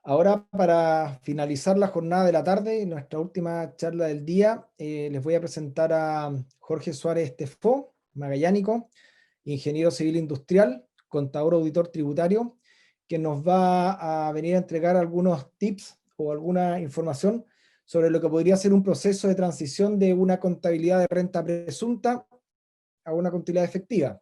Ahora, para finalizar la jornada de la tarde, nuestra última charla del día, les voy a presentar a Jorge Suárez Estefó, magallánico, ingeniero civil industrial, contador auditor tributario, que nos va a venir a entregar algunos tips o alguna información sobre lo que podría ser un proceso de transición de una contabilidad de renta presunta a una contabilidad efectiva.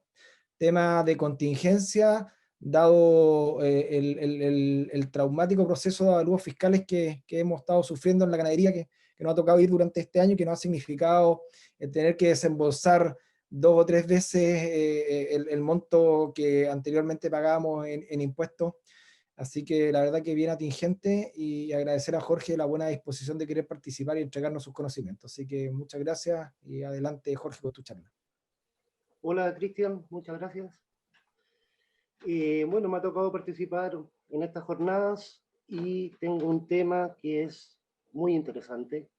Tema de contingencia, dado el traumático proceso de avalúos fiscales que hemos estado sufriendo en la ganadería, que nos ha tocado ir durante este año, que nos ha significado tener que desembolsar 2 o 3 veces el monto que anteriormente pagábamos en impuestos. Así que la verdad que bien atingente, y agradecer a Jorge la buena disposición de querer participar y entregarnos sus conocimientos. Así que muchas gracias y adelante, Jorge, con tu charla. Hola Cristian, muchas gracias. Bueno, me ha tocado participar en estas jornadas y tengo un tema que es muy interesante,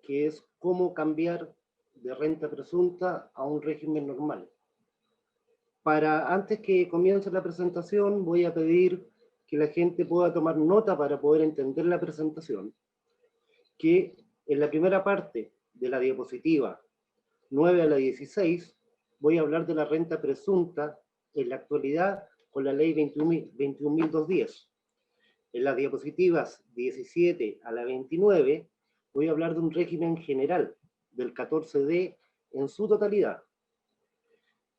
que es cómo cambiar de renta presunta a un régimen normal. Antes que comience la presentación, voy a pedir que la gente pueda tomar nota para poder entender la presentación, que en la primera parte de la diapositiva 9 a la 16 voy a hablar de la renta presunta en la actualidad con la ley 21.210. En las diapositivas 17 a la 29 voy a hablar de un régimen general del 14D en su totalidad.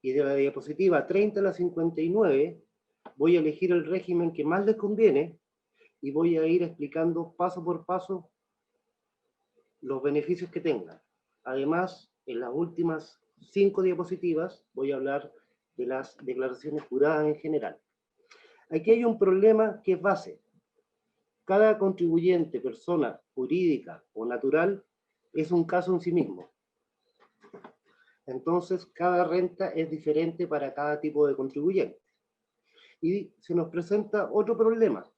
Y de la diapositiva 30 a la 59 voy a elegir el régimen que más les conviene y voy a ir explicando paso por paso los beneficios que tengan. Además, en las últimas 5 diapositivas voy a hablar de las declaraciones juradas en general. Aquí hay un problema que es base. Cada contribuyente, persona jurídica o natural, es un caso en sí mismo. Entonces, cada renta es diferente para cada tipo de contribuyente. Y se nos presenta otro problema,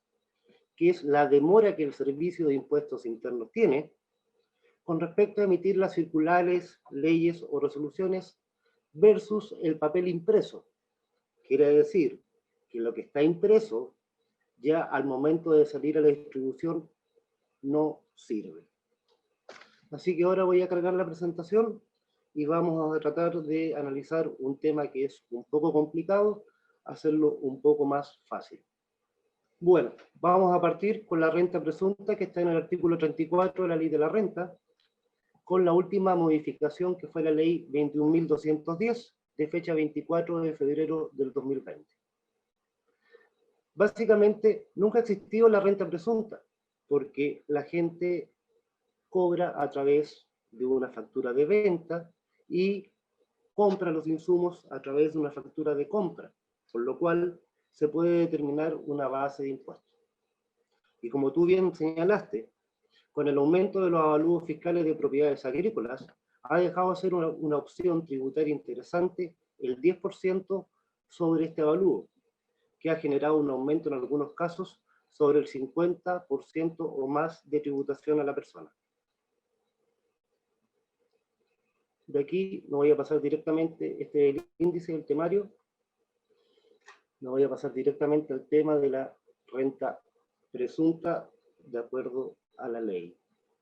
que es la demora que el Servicio de Impuestos Internos tiene con respecto a emitir las circulares, leyes o resoluciones versus el papel impreso. Quiere decir que lo que está impreso ya al momento de salir a la distribución no sirve. Así que ahora voy a cargar la presentación y vamos a tratar de analizar un tema que es un poco complicado, hacerlo un poco más fácil. Bueno, vamos a partir con la renta presunta que está en el artículo 34 de la Ley de la Renta, con la última modificación que fue la Ley 21.210 de fecha 24 de febrero del 2020. Básicamente, nunca ha existido la renta presunta, porque la gente cobra a través de una factura de venta y compra los insumos a través de una factura de compra, por lo cual se puede determinar una base de impuestos. Y como tú bien señalaste, con el aumento de los avalúos fiscales de propiedades agrícolas, ha dejado de ser una opción tributaria interesante el 10% sobre este avalúo, que ha generado un aumento en algunos casos sobre el 50% o más de tributación a la persona. De aquí me voy a pasar directamente, este es el índice del temario, me voy a pasar directamente al tema de la renta presunta de acuerdo a la ley.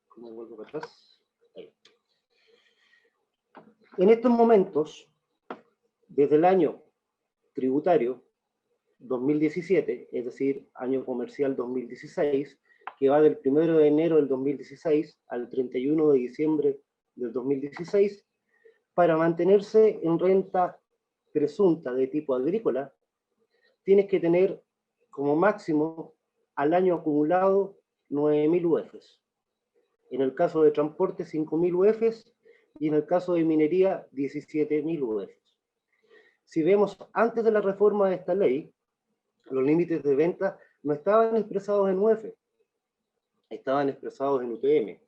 ¿Cómo vuelvo para atrás? Ahí. En estos momentos, desde el año tributario 2017, es decir, año comercial 2016, que va del 1 de enero del 2016 al 31 de diciembre del 2016, para mantenerse en renta presunta de tipo agrícola, tienes que tener como máximo al año acumulado 9.000 UFs. En el caso de transporte, 5.000 UFs, y en el caso de minería, 17.000 UFs. Si vemos antes de la reforma de esta ley, los límites de venta no estaban expresados en UF, estaban expresados en UTM.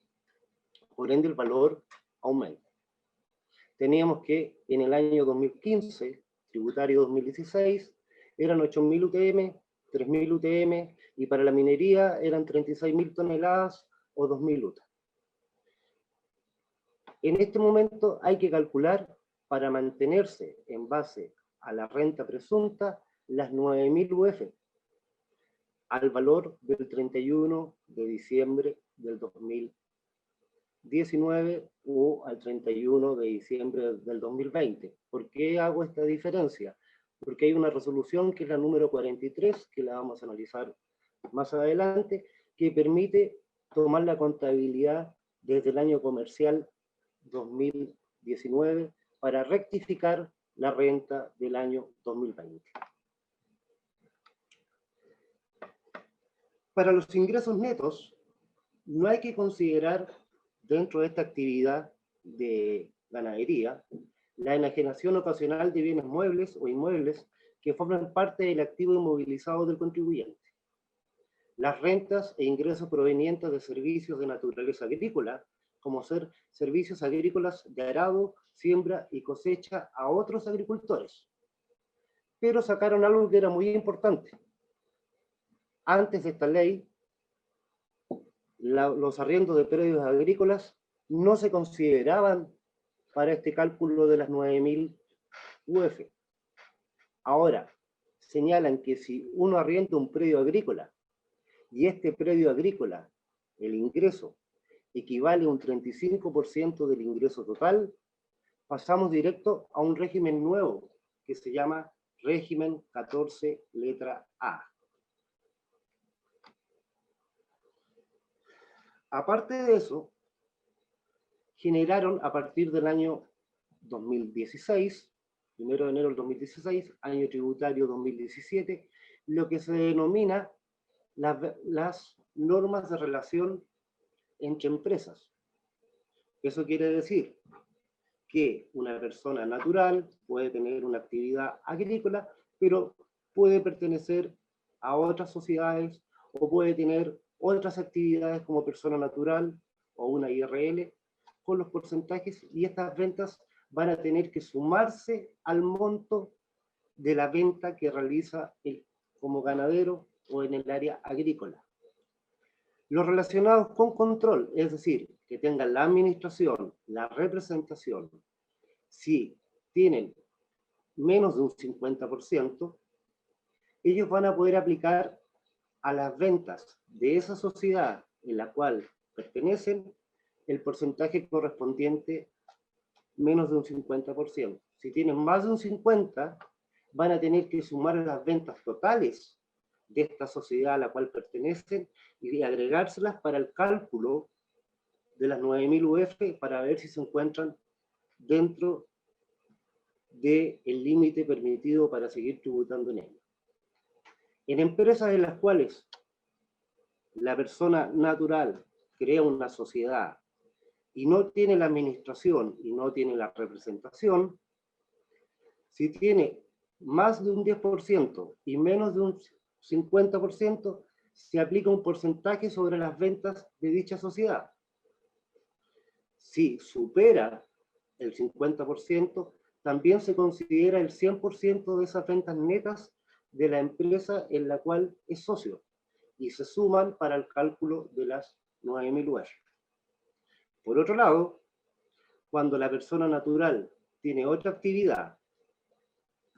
Por ende, el valor aumenta. Teníamos que en el año 2015, tributario 2016, eran 8.000 UTM, 3.000 UTM, y para la minería eran 36.000 toneladas o 2.000 UTA. En este momento hay que calcular, para mantenerse en base a la renta presunta, las 9.000 UF. al valor del 31 de diciembre del 2019 o al 31 de diciembre del 2020. ¿Por qué hago esta diferencia? Porque hay una resolución que es la número 43, que la vamos a analizar más adelante, que permite tomar la contabilidad desde el año comercial 2019 para rectificar la renta del año 2020. Para los ingresos netos, no hay que considerar dentro de esta actividad de ganadería la enajenación ocasional de bienes muebles o inmuebles que forman parte del activo inmovilizado del contribuyente. Las rentas e ingresos provenientes de servicios de naturaleza agrícola, como ser servicios agrícolas de arado, siembra y cosecha a otros agricultores. Pero sacaron algo que era muy importante. Antes de esta ley, los arriendos de predios agrícolas no se consideraban para este cálculo de las 9.000 UF. Ahora, señalan que si uno arrienda un predio agrícola y este predio agrícola, el ingreso, equivale a un 35% del ingreso total, pasamos directo a un régimen nuevo que se llama régimen 14 letra A. Aparte de eso, generaron a partir del año 2016, 1 de enero del 2016, año tributario 2017, lo que se denomina las normas de relación entre empresas. Eso quiere decir que una persona natural puede tener una actividad agrícola, pero puede pertenecer a otras sociedades o puede tener otras actividades como persona natural o una IRL con los porcentajes, y estas ventas van a tener que sumarse al monto de la venta que realiza él como ganadero o en el área agrícola. Los relacionados con control, es decir, que tengan la administración, la representación, si tienen menos de un 50%, ellos van a poder aplicar a las ventas de esa sociedad en la cual pertenecen el porcentaje correspondiente menos de un 50%. Si tienen más de un 50%, van a tener que sumar las ventas totales de esta sociedad a la cual pertenecen y agregárselas para el cálculo de las 9.000 UF para ver si se encuentran dentro del límite permitido para seguir tributando en ello. En empresas en las cuales la persona natural crea una sociedad y no tiene la administración y no tiene la representación, si tiene más de un 10% y menos de un 50%, se aplica un porcentaje sobre las ventas de dicha sociedad. Si supera el 50%, también se considera el 100% de esas ventas netas de la empresa en la cual es socio y se suman para el cálculo de las 9.000 UF. Por otro lado, cuando la persona natural tiene otra actividad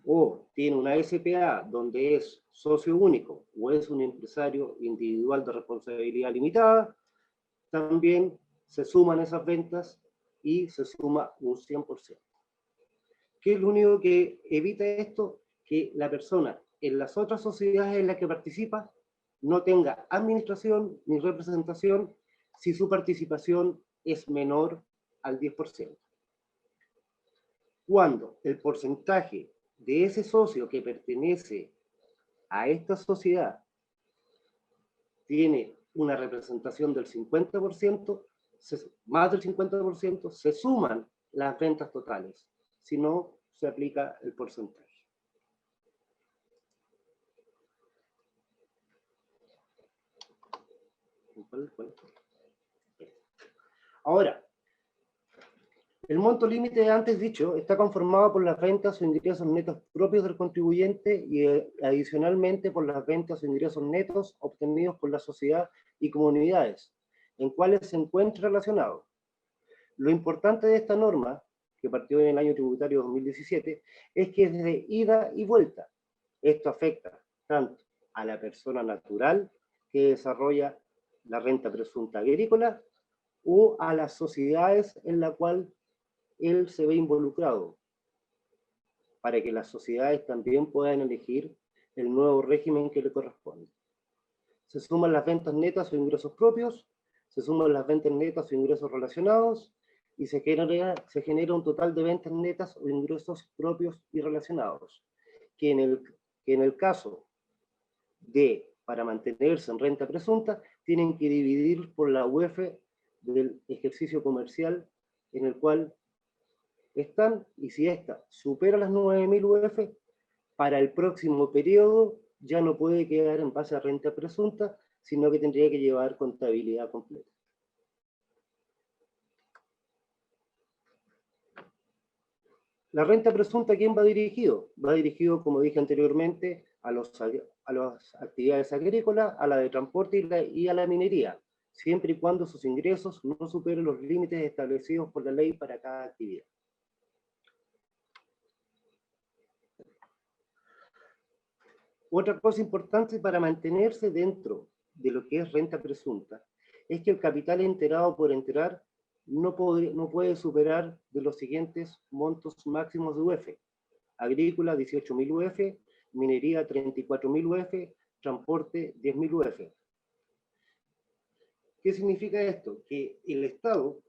o tiene una SPA donde es socio único o es un empresario individual de responsabilidad limitada, también se suman esas ventas y se suma un 100%. ¿Qué es lo único que evita esto? Que la persona en las otras sociedades en las que participa no tenga administración ni representación si su participación es menor al 10%. Cuando el porcentaje de ese socio que pertenece a esta sociedad tiene una representación del 50%, más del 50%, se suman las ventas totales. Si no, se aplica el porcentaje. Ahora, el monto límite antes dicho está conformado por las ventas o ingresos netos propios del contribuyente y adicionalmente por las ventas o ingresos netos obtenidos por la sociedad y comunidades, en cuales se encuentra relacionado. Lo importante de esta norma, que partió en el año tributario 2017, es que es de ida y vuelta. Esto afecta tanto a la persona natural que desarrolla la renta presunta agrícola o a las sociedades en la cual él se ve involucrado, para que las sociedades también puedan elegir el nuevo régimen que le corresponde. Se suman las ventas netas o ingresos propios, se suman las ventas netas o ingresos relacionados, y se genera un total de ventas netas o ingresos propios y relacionados, que en el caso de, para mantenerse en renta presunta, tienen que dividir por la UF del ejercicio comercial en el cual están, y si esta supera las 9.000 UF, para el próximo periodo ya no puede quedar en base a renta presunta, sino que tendría que llevar contabilidad completa. La renta presunta, ¿a quién va dirigido? Va dirigido, como dije anteriormente, a las actividades agrícolas, a la de transporte y a la minería, siempre y cuando sus ingresos no superen los límites establecidos por la ley para cada actividad. Otra cosa importante para mantenerse dentro de lo que es renta presunta es que el capital enterado por enterar no puede superar de los siguientes montos máximos de UF. Agrícola 18.000 UF, minería 34.000 UF, transporte 10.000 UF. ¿Qué significa esto? Que el Estado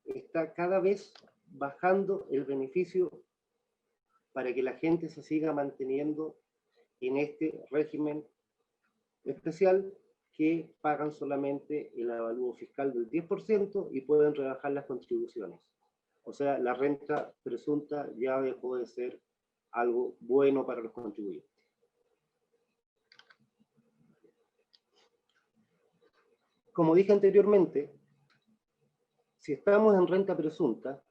está cada vez bajando el beneficio para que la gente se siga manteniendo en este régimen especial, que pagan solamente el avalúo fiscal del 10% y pueden rebajar las contribuciones. O sea, la renta presunta ya dejó de ser algo bueno para los contribuyentes. Como dije anteriormente, si estamos en renta presunta,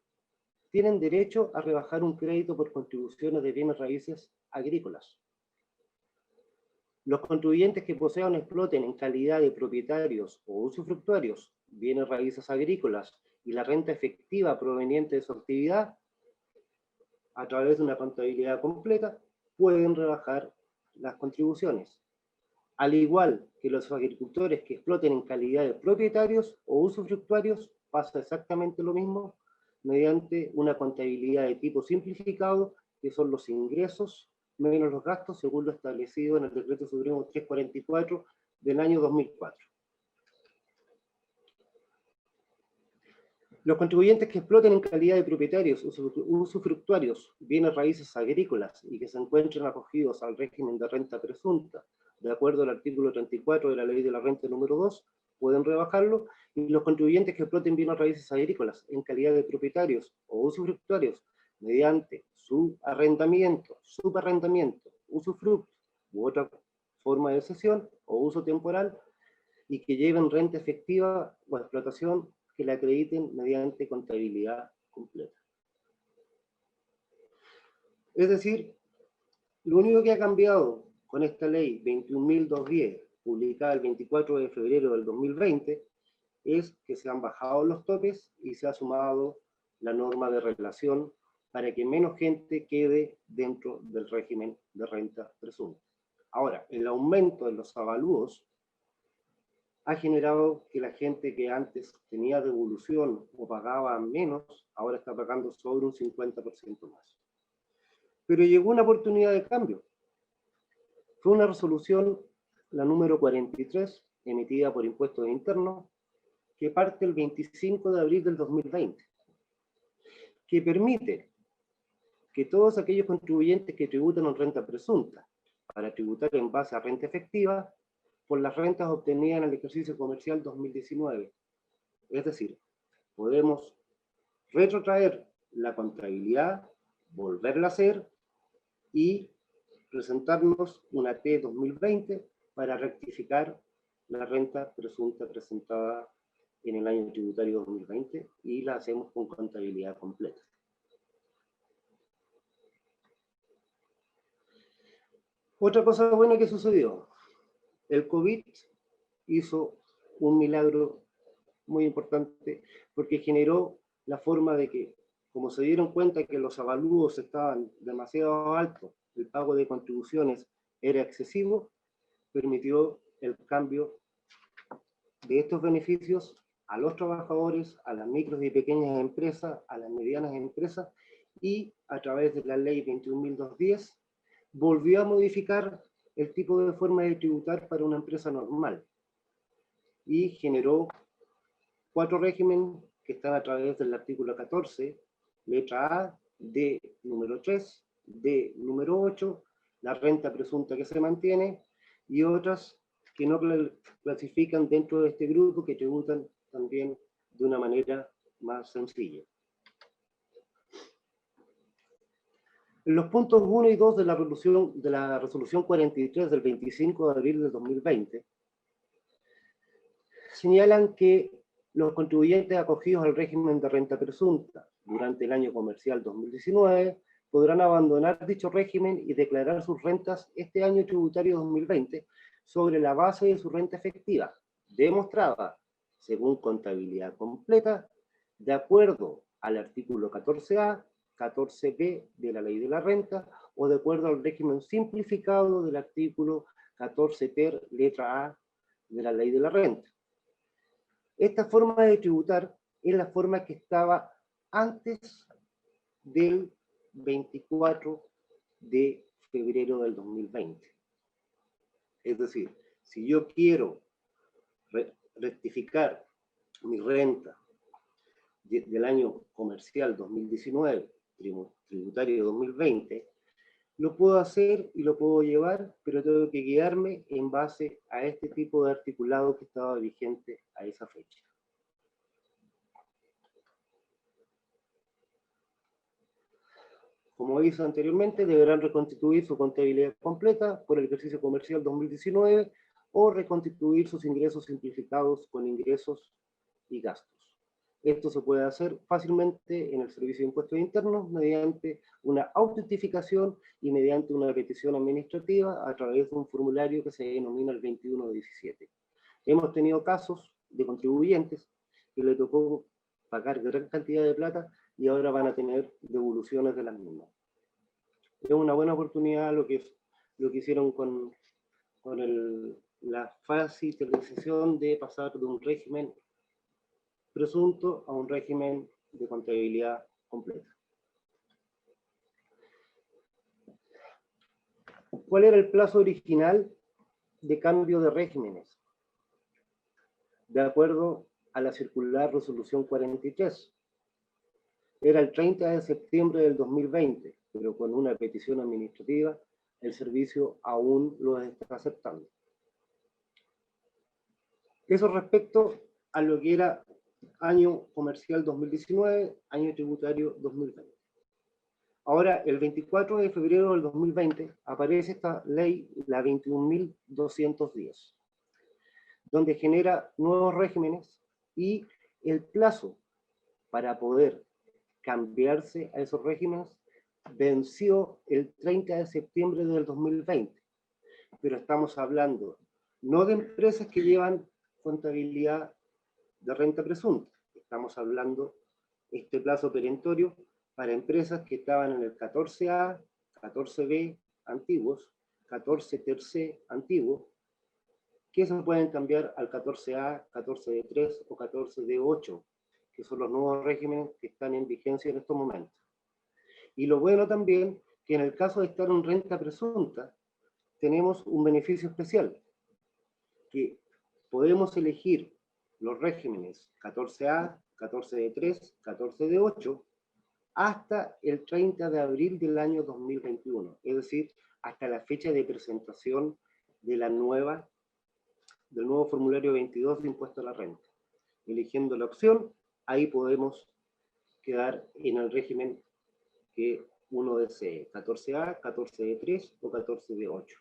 tienen derecho a rebajar un crédito por contribuciones de bienes raíces agrícolas. Los contribuyentes que posean o exploten en calidad de propietarios o usufructuarios bienes raíces agrícolas y la renta efectiva proveniente de su actividad, a través de una contabilidad completa, pueden rebajar las contribuciones. Al igual que los agricultores que exploten en calidad de propietarios o usufructuarios, pasa exactamente lo mismo mediante una contabilidad de tipo simplificado, que son los ingresos menos los gastos, según lo establecido en el Decreto Supremo 344 del año 2004. Los contribuyentes que exploten en calidad de propietarios, usufructuarios, bienes raíces agrícolas y que se encuentren acogidos al régimen de renta presunta, de acuerdo al artículo 34 de la Ley de la Renta número 2, pueden rebajarlo, y los contribuyentes que exploten bienes raíces agrícolas en calidad de propietarios o usufructuarios mediante su arrendamiento, subarrendamiento, usufructo u otra forma de cesión o uso temporal, y que lleven renta efectiva o explotación, que la acrediten mediante contabilidad completa. Es decir, lo único que ha cambiado con esta ley 21.210, publicada el 24 de febrero del 2020, es que se han bajado los topes y se ha sumado la norma de relación para que menos gente quede dentro del régimen de renta presunta. Ahora, el aumento de los avalúos ha generado que la gente que antes tenía devolución o pagaba menos, ahora está pagando sobre un 50% más. Pero llegó una oportunidad de cambio. Fue una resolución, la número 43, emitida por Impuestos Internos, que parte el 25 de abril del 2020, que permite que todos aquellos contribuyentes que tributan en renta presunta, para tributar en base a renta efectiva, por las rentas obtenidas en el ejercicio comercial 2019. Es decir, podemos retrotraer la contabilidad, volverla a hacer y presentarnos una T 2020 para rectificar la renta presunta presentada en el año tributario 2020, y la hacemos con contabilidad completa. Otra cosa buena que sucedió: el COVID hizo un milagro muy importante, porque generó la forma de que, como se dieron cuenta que los avalúos estaban demasiado altos, el pago de contribuciones era excesivo, permitió el cambio de estos beneficios a los trabajadores, a las micros y pequeñas empresas, a las medianas empresas, y a través de la ley 21.210 volvió a modificar el tipo de forma de tributar para una empresa normal y generó 4 regímenes que están a través del artículo 14, letra A, D número 3, D número 8, la renta presunta que se mantiene y otras que no clasifican dentro de este grupo, que tributan también de una manera más sencilla. En los puntos 1 y 2 de la resolución 43 del 25 de abril del 2020, señalan que los contribuyentes acogidos al régimen de renta presunta durante el año comercial 2019 podrán abandonar dicho régimen y declarar sus rentas este año tributario 2020 sobre la base de su renta efectiva, demostrada según contabilidad completa, de acuerdo al artículo 14A, 14B de la Ley de la Renta, o de acuerdo al régimen simplificado del artículo 14 ter, letra A de la Ley de la Renta. Esta forma de tributar es la forma que estaba antes del 24 de febrero del 2020. Es decir, si yo quiero rectificar mi renta del año comercial 2019, tributario 2020, lo puedo hacer y lo puedo llevar, pero tengo que guiarme en base a este tipo de articulado que estaba vigente a esa fecha. Como hice anteriormente, deberán reconstituir su contabilidad completa por el ejercicio comercial 2019 o reconstituir sus ingresos simplificados con ingresos y gastos. Esto se puede hacer fácilmente en el Servicio de Impuestos Internos mediante una autentificación y mediante una petición administrativa a través de un formulario que se denomina el 2117. Hemos tenido casos de contribuyentes que le tocó pagar gran cantidad de plata y ahora van a tener devoluciones de las mismas. Es una buena oportunidad lo que hicieron con la facilitación de pasar de un régimen presunto a un régimen de contabilidad completa. ¿Cuál era el plazo original de cambio de regímenes? De acuerdo a la circular resolución 43, era el 30 de septiembre del 2020, pero con una petición administrativa, el servicio aún lo está aceptando. Eso respecto a lo que era año comercial 2019, año tributario 2020. Ahora, el 24 de febrero del 2020, aparece esta ley, la 21.210, donde genera nuevos regímenes y el plazo para poder cambiarse a esos regímenes venció el 30 de septiembre del 2020. Pero estamos hablando no de empresas que llevan contabilidad de renta presunta. Estamos hablando este plazo perentorio para empresas que estaban en el 14A, 14B antiguos, 14 ter C antiguo, que se pueden cambiar al 14A, 14D3 o 14D8, que son los nuevos regímenes que están en vigencia en estos momentos. Y lo bueno también, que en el caso de estar en renta presunta, tenemos un beneficio especial, que podemos elegir los regímenes 14A, 14D3, 14D8, hasta el 30 de abril del año 2021, es decir, hasta la fecha de presentación de del nuevo formulario 22 de impuesto a la renta. Eligiendo la opción, ahí podemos quedar en el régimen que uno desee, 14A, 14D3 o 14D8.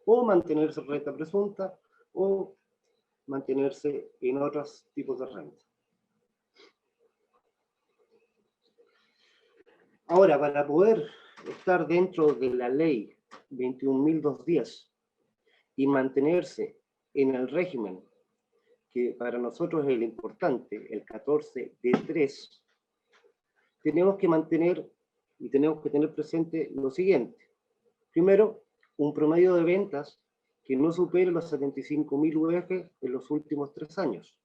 O mantenerse en renta presunta o mantenerse en otros tipos de renta. Ahora, para poder estar dentro de la ley 21.210 y mantenerse en el régimen que para nosotros es el importante, el 14D3, tenemos que mantener y tenemos que tener presente lo siguiente. Primero, un promedio de ventas que no supere los 75.000 UF en los últimos 3 años,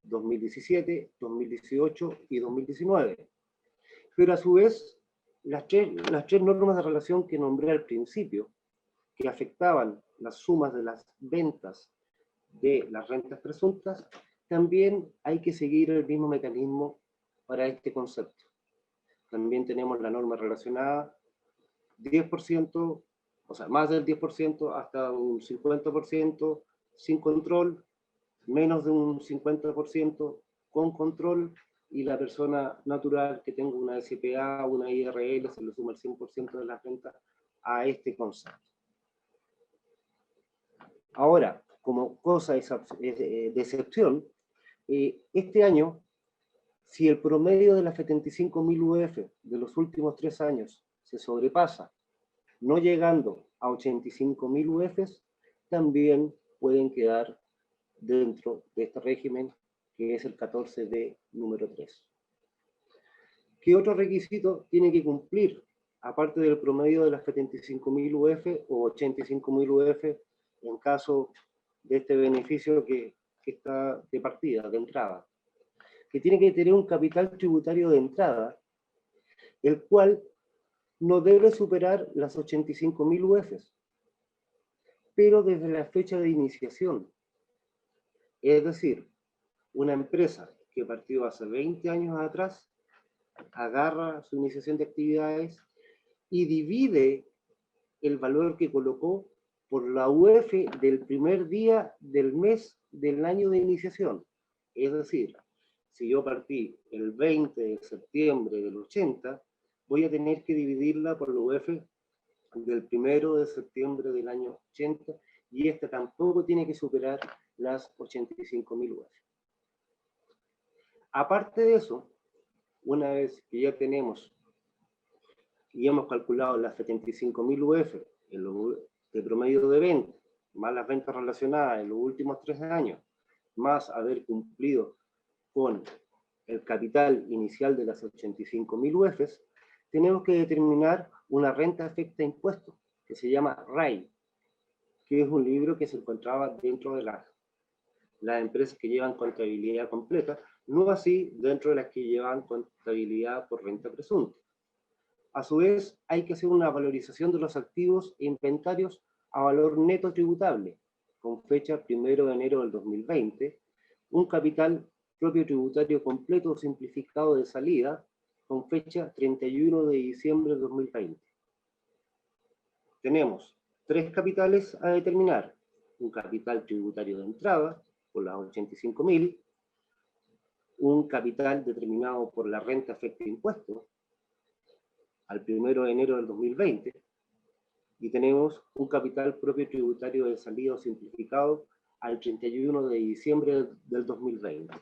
2017, 2018 y 2019. Pero a su vez, las tres normas de relación que nombré al principio, que afectaban las sumas de las ventas de las rentas presuntas, también hay que seguir el mismo mecanismo para este concepto. También tenemos la norma relacionada 10%, o sea, más del 10% hasta un 50% sin control, menos de un 50% con control, y la persona natural que tenga una SPA o una IRL se le suma el 100% de las ventas a este concepto. Ahora, como cosa de excepción, este año, si el promedio de las 75.000 UF de los últimos 3 años se sobrepasa, no llegando a 85.000 UFs, también pueden quedar dentro de este régimen, que es el 14D número 3. ¿Qué otro requisito tiene que cumplir, aparte del promedio de las 75.000 UF o 85.000 UF, en caso de este beneficio que está de partida, de entrada? Que tiene que tener un capital tributario de entrada, el cual no debe superar las 85.000 UFs, pero desde la fecha de iniciación. Es decir, una empresa que partió hace 20 años atrás, agarra su iniciación de actividades y divide el valor que colocó por la UF del primer día del mes del año de iniciación. Es decir, si yo partí el 20 de septiembre del 80, voy a tener que dividirla por la UF del 1 de septiembre del año 80, y esta tampoco tiene que superar las 85.000 UF. Aparte de eso, una vez que ya tenemos y hemos calculado las 75.000 UF de promedio de venta, más las ventas relacionadas en los últimos 3 años, más haber cumplido con el capital inicial de las 85.000 UFs, tenemos que determinar una renta afecta a impuestos, que se llama RAI, que es un libro que se encontraba dentro de las empresas que llevan contabilidad completa, no así dentro de las que llevan contabilidad por renta presunta. A su vez, hay que hacer una valorización de los activos e inventarios a valor neto tributable, con fecha 1 de enero del 2020, un capital propio tributario completo o simplificado de salida, con fecha 31 de diciembre del 2020. Tenemos 3 capitales a determinar: un capital tributario de entrada, por las 85.000, un capital determinado por la renta afecta a impuestos, al 1 de enero del 2020, y tenemos un capital propio tributario de salida o simplificado al 31 de diciembre del 2020.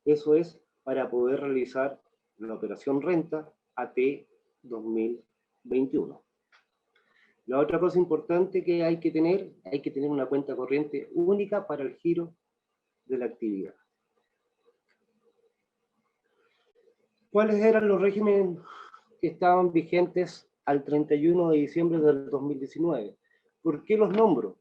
Eso es para poder realizar la operación renta AT 2021. La otra cosa importante que hay que tener una cuenta corriente única para el giro de la actividad. ¿Cuáles eran los regímenes que estaban vigentes al 31 de diciembre del 2019? ¿Por qué los nombro?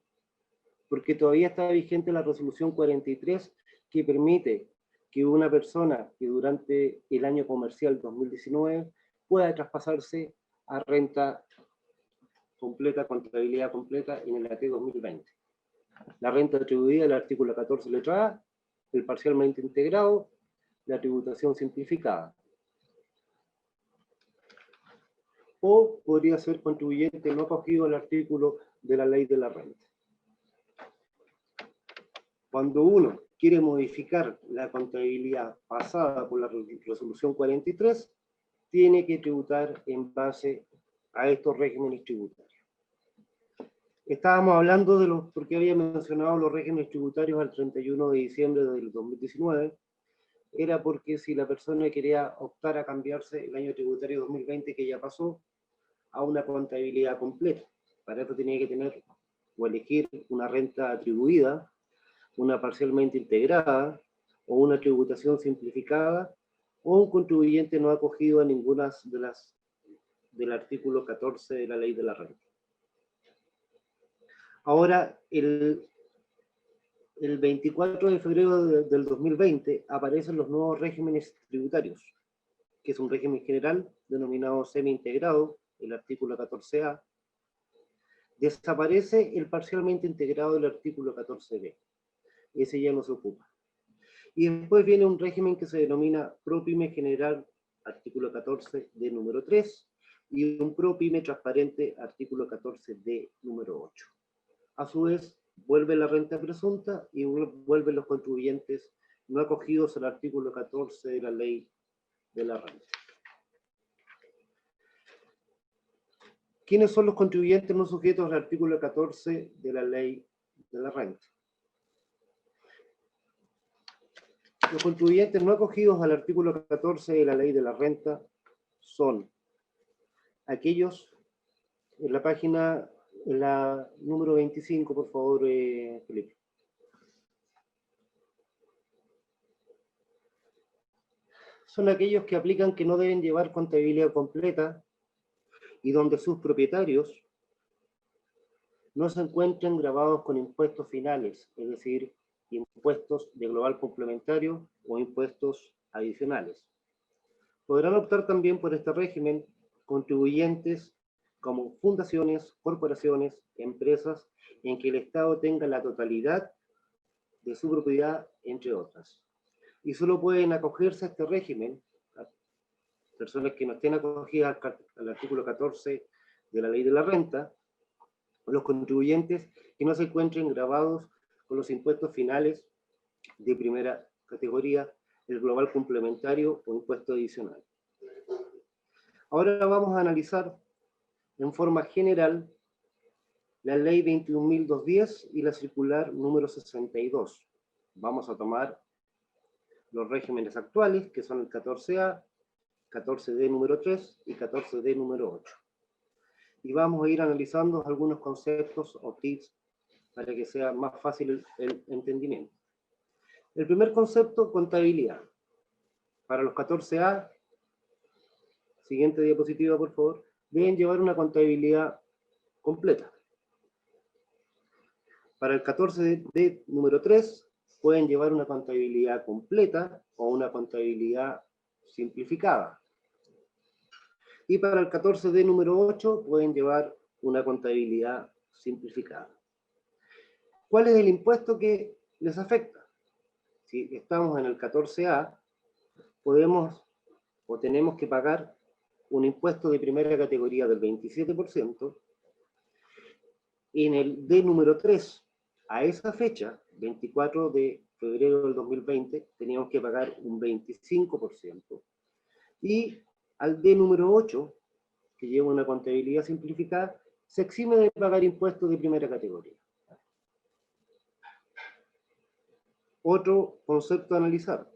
Porque todavía está vigente la resolución 43, que permite que una persona que durante el año comercial 2019 pueda traspasarse a renta completa, contabilidad completa en el AT 2020. La renta atribuida al artículo 14 letra A, el parcialmente integrado, la tributación simplificada. O podría ser contribuyente no acogido al artículo de la ley de la renta. Cuando uno quiere modificar la contabilidad pasada por la resolución 43, tiene que tributar en base a estos regímenes tributarios. Estábamos hablando de porque había mencionado los regímenes tributarios al 31 de diciembre del 2019, era porque si la persona quería optar a cambiarse el año tributario 2020, que ya pasó, a una contabilidad completa. Para esto tenía que tener o elegir una renta atribuida, una parcialmente integrada, o una tributación simplificada, o un contribuyente no acogido a ninguna de las del artículo 14 de la ley de la renta. Ahora, el 24 de febrero del 2020 aparecen los nuevos regímenes tributarios, que es un régimen general denominado semi-integrado, el artículo 14A. Desaparece el parcialmente integrado del artículo 14B. Ese ya no se ocupa. Y después viene un régimen que se denomina ProPyme general, artículo 14D número 3, y un ProPyme transparente, artículo 14D número 8. A su vez, vuelve la renta presunta y vuelven los contribuyentes no acogidos al artículo 14 de la ley de la renta. ¿Quiénes son los contribuyentes no sujetos al artículo 14 de la ley de la renta? Los contribuyentes no acogidos al artículo 14 de la ley de la renta son aquellos, en la página, en la número 25, por favor, Felipe. Son aquellos que aplican que no deben llevar contabilidad completa y donde sus propietarios no se encuentren grabados con impuestos finales, es decir, impuestos de global complementario o impuestos adicionales. Podrán optar también por este régimen contribuyentes como fundaciones, corporaciones, empresas, en que el Estado tenga la totalidad de su propiedad, entre otras. Y solo pueden acogerse a este régimen personas que no estén acogidas al artículo 14 de la ley de la renta, los contribuyentes que no se encuentren grabados con los impuestos finales de primera categoría, el global complementario o impuesto adicional. Ahora vamos a analizar en forma general la ley 21.210 y la circular número 62. Vamos a tomar los regímenes actuales, que son el 14A, 14D número 3 y 14D número 8. Y vamos a ir analizando algunos conceptos o tips para que sea más fácil el entendimiento. El primer concepto, contabilidad. Para los 14A, siguiente diapositiva por favor, deben llevar una contabilidad completa. Para el 14D número 3, pueden llevar una contabilidad completa o una contabilidad simplificada. Y para el 14D número 8 pueden llevar una contabilidad simplificada. ¿Cuál es el impuesto que les afecta? Si estamos en el 14A, podemos o tenemos que pagar un impuesto de primera categoría del 27%. Y en el D número 3, a esa fecha, 24 de febrero del 2020, teníamos que pagar un 25%. Y al D número 8, que lleva una contabilidad simplificada, se exime de pagar impuestos de primera categoría. Otro concepto a analizar.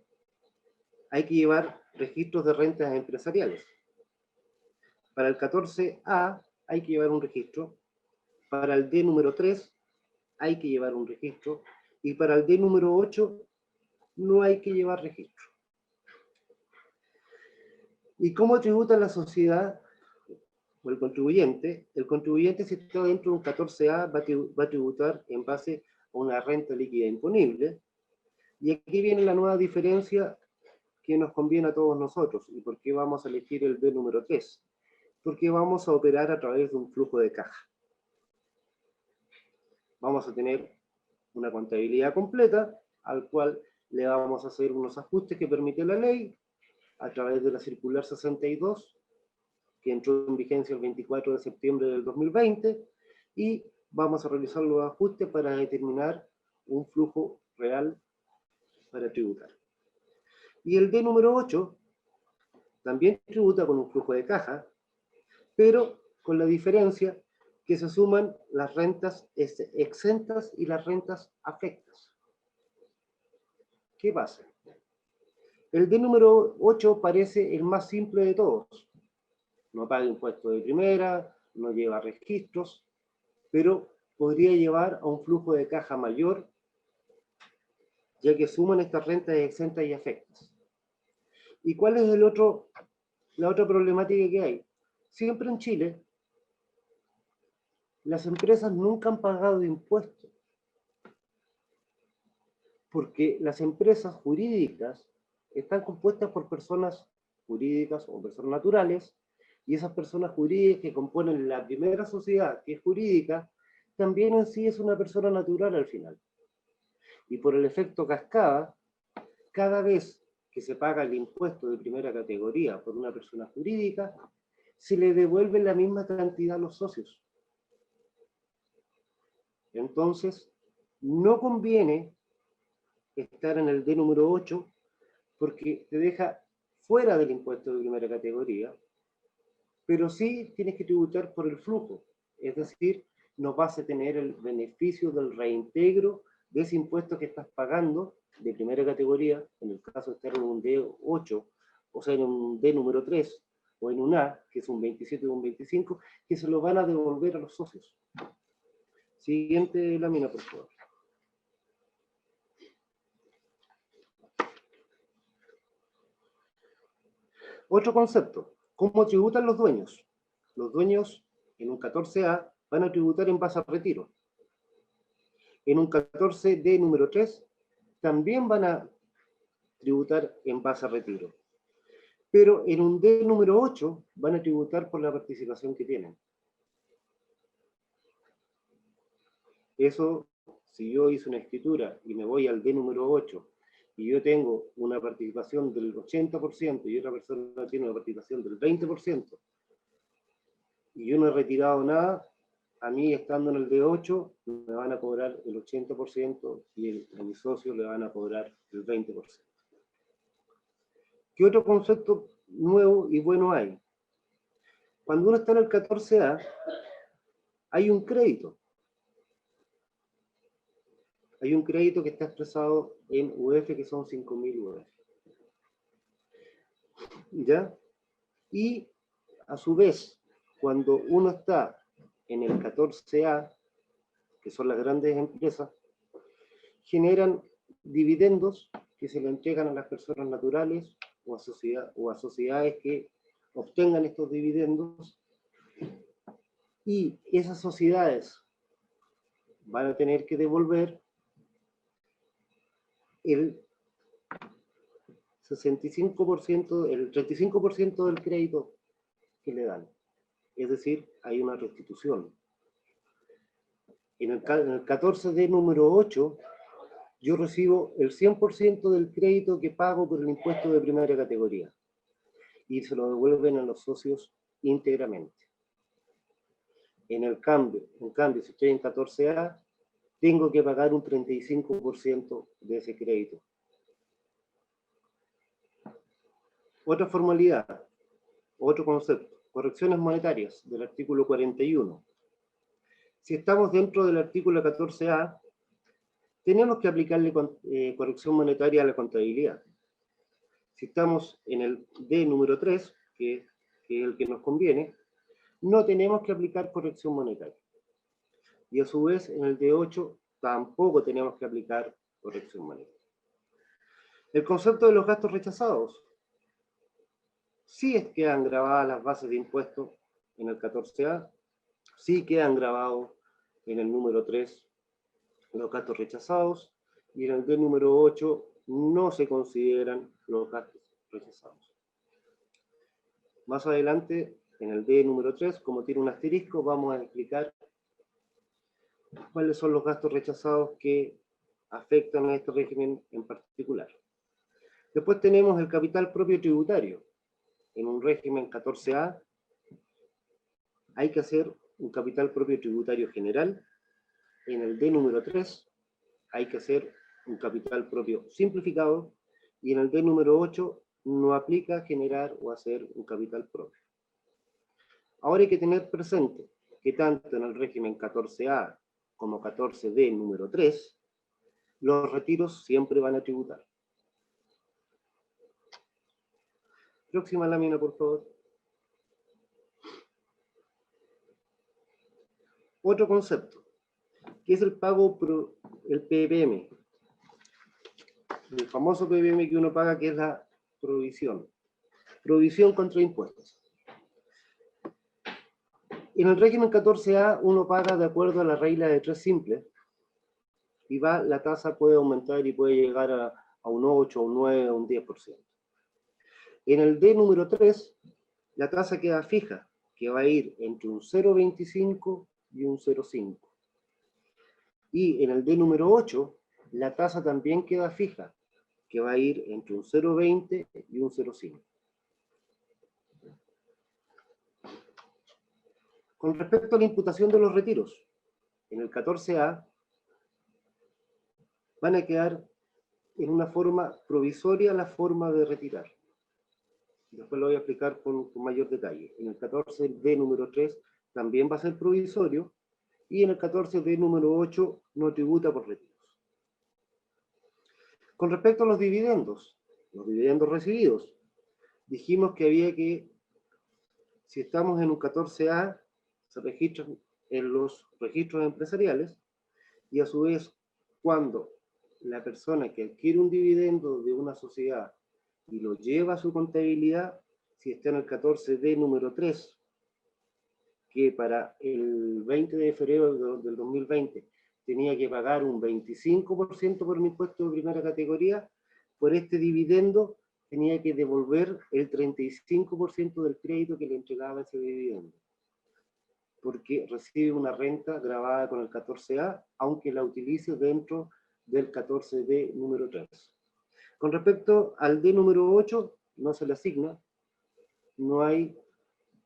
Hay que llevar registros de rentas empresariales. Para el 14A hay que llevar un registro. Para el D número 3 hay que llevar un registro. Y para el D número 8 no hay que llevar registro. ¿Y cómo tributa la sociedad o el contribuyente? El contribuyente, si está dentro de un 14A, va a tributar en base a una renta líquida imponible. Y aquí viene la nueva diferencia que nos conviene a todos nosotros. ¿Y por qué vamos a elegir el D número 3? Porque vamos a operar a través de un flujo de caja. Vamos a tener una contabilidad completa, al cual le vamos a hacer unos ajustes que permite la ley, a través de la circular 62, que entró en vigencia el 24 de septiembre del 2020, y vamos a realizar los ajustes para determinar un flujo real para tributar. Y el D número 8 también tributa con un flujo de caja, pero con la diferencia que se suman las rentas exentas y las rentas afectas. ¿Qué pasa? El D número 8 parece el más simple de todos. No paga impuestos de primera, no lleva registros, pero podría llevar a un flujo de caja mayor, ya que suman estas rentas exentas y afectas. ¿Y cuál es la otra problemática que hay? Siempre en Chile, Las empresas nunca han pagado impuestos, porque las empresas jurídicas están compuestas por personas jurídicas o personas naturales, y esas personas jurídicas que componen la primera sociedad, que es jurídica, también en sí es una persona natural al final. Y por el efecto cascada, cada vez que se paga el impuesto de primera categoría por una persona jurídica, se le devuelve la misma cantidad a los socios. Entonces, no conviene estar en el D número 8 porque te deja fuera del impuesto de primera categoría, pero sí tienes que tributar por el flujo, es decir, no vas a tener el beneficio del reintegro de ese impuesto que estás pagando de primera categoría, en el caso de estar en un D8, o sea, en un D número 3, o en un A, que es un 27 o un 25, que se lo van a devolver a los socios. Siguiente lámina, por favor. Otro concepto, ¿cómo tributan los dueños? Los dueños en un 14A van a tributar en base al retiro. En un 14D número 3 también van a tributar en base al retiro. Pero en un D número 8 van a tributar por la participación que tienen. Eso, si yo hice una escritura y me voy al D número 8 y yo tengo una participación del 80% y otra persona tiene una participación del 20%, y yo no he retirado nada, a mí estando en el D8 me van a cobrar el 80% y a mi socio le van a cobrar el 20%. ¿Qué otro concepto nuevo y bueno hay? Cuando uno está en el 14A, hay un crédito. Hay un crédito que está expresado en UF, que son 5.000 UF. ¿Ya? Y a su vez, cuando uno está en el 14A, que son las grandes empresas, generan dividendos que se le entregan a las personas naturales o a sociedades que obtengan estos dividendos, y esas sociedades van a tener que devolver el 65%, el 35% del crédito que le dan. Es decir, hay una restitución. En el 14D número 8, yo recibo el 100% del crédito que pago por el impuesto de primera categoría y se lo devuelven a los socios íntegramente. En cambio, si estoy en 14A, tengo que pagar un 35% de ese crédito. Otra formalidad, otro concepto, correcciones monetarias del artículo 41. Si estamos dentro del artículo 14A, tenemos que aplicarle corrección monetaria a la contabilidad. Si estamos en el D número 3, que es el que nos conviene, no tenemos que aplicar corrección monetaria. Y a su vez, en el D8 tampoco tenemos que aplicar corrección monetaria. El concepto de los gastos rechazados. Sí quedan grabadas las bases de impuestos en el 14A, sí quedan grabados en el número 3 los gastos rechazados, y en el D número 8 no se consideran los gastos rechazados. Más adelante, en el D número 3, como tiene un asterisco, vamos a explicar cuáles son los gastos rechazados que afectan a este régimen en particular. Después tenemos el capital propio tributario. En un régimen 14A hay que hacer un capital propio tributario general. En el D número 3 hay que hacer un capital propio simplificado, y en el D número 8 no aplica generar o hacer un capital propio. Ahora hay que tener presente que tanto en el régimen 14A como 14D número 3, los retiros siempre van a tributar. Próxima lámina, por favor. Otro concepto, que es el pago, el PPM. El famoso PPM que uno paga, que es la provisión. Provisión contra impuestos. En el régimen 14A uno paga de acuerdo a la regla de 3 simples y la tasa puede aumentar y puede llegar a un 8, un 9, un 10%. En el D número 3, la tasa queda fija, que va a ir entre un 0,25 y un 0,5. Y en el D número 8, la tasa también queda fija, que va a ir entre un 0,20 y un 0,5. Con respecto a la imputación de los retiros, en el 14A van a quedar en una forma provisoria la forma de retirar. Después lo voy a explicar con mayor detalle. En el 14D número 3 también va a ser provisorio y en el 14D número 8 no tributa por retiros. Con respecto a los dividendos recibidos, dijimos que había que, si estamos en un 14A, se registran en los registros empresariales y a su vez cuando la persona que adquiere un dividendo de una sociedad y lo lleva a su contabilidad, si está en el 14D número 3, que para el 20 de febrero del 2020 tenía que pagar un 25% por un impuesto de primera categoría, por este dividendo tenía que devolver el 35% del crédito que le entregaba ese dividendo, porque recibe una renta grabada con el 14A, aunque la utilice dentro del 14D número 3. Con respecto al D número 8, no se le asigna, no hay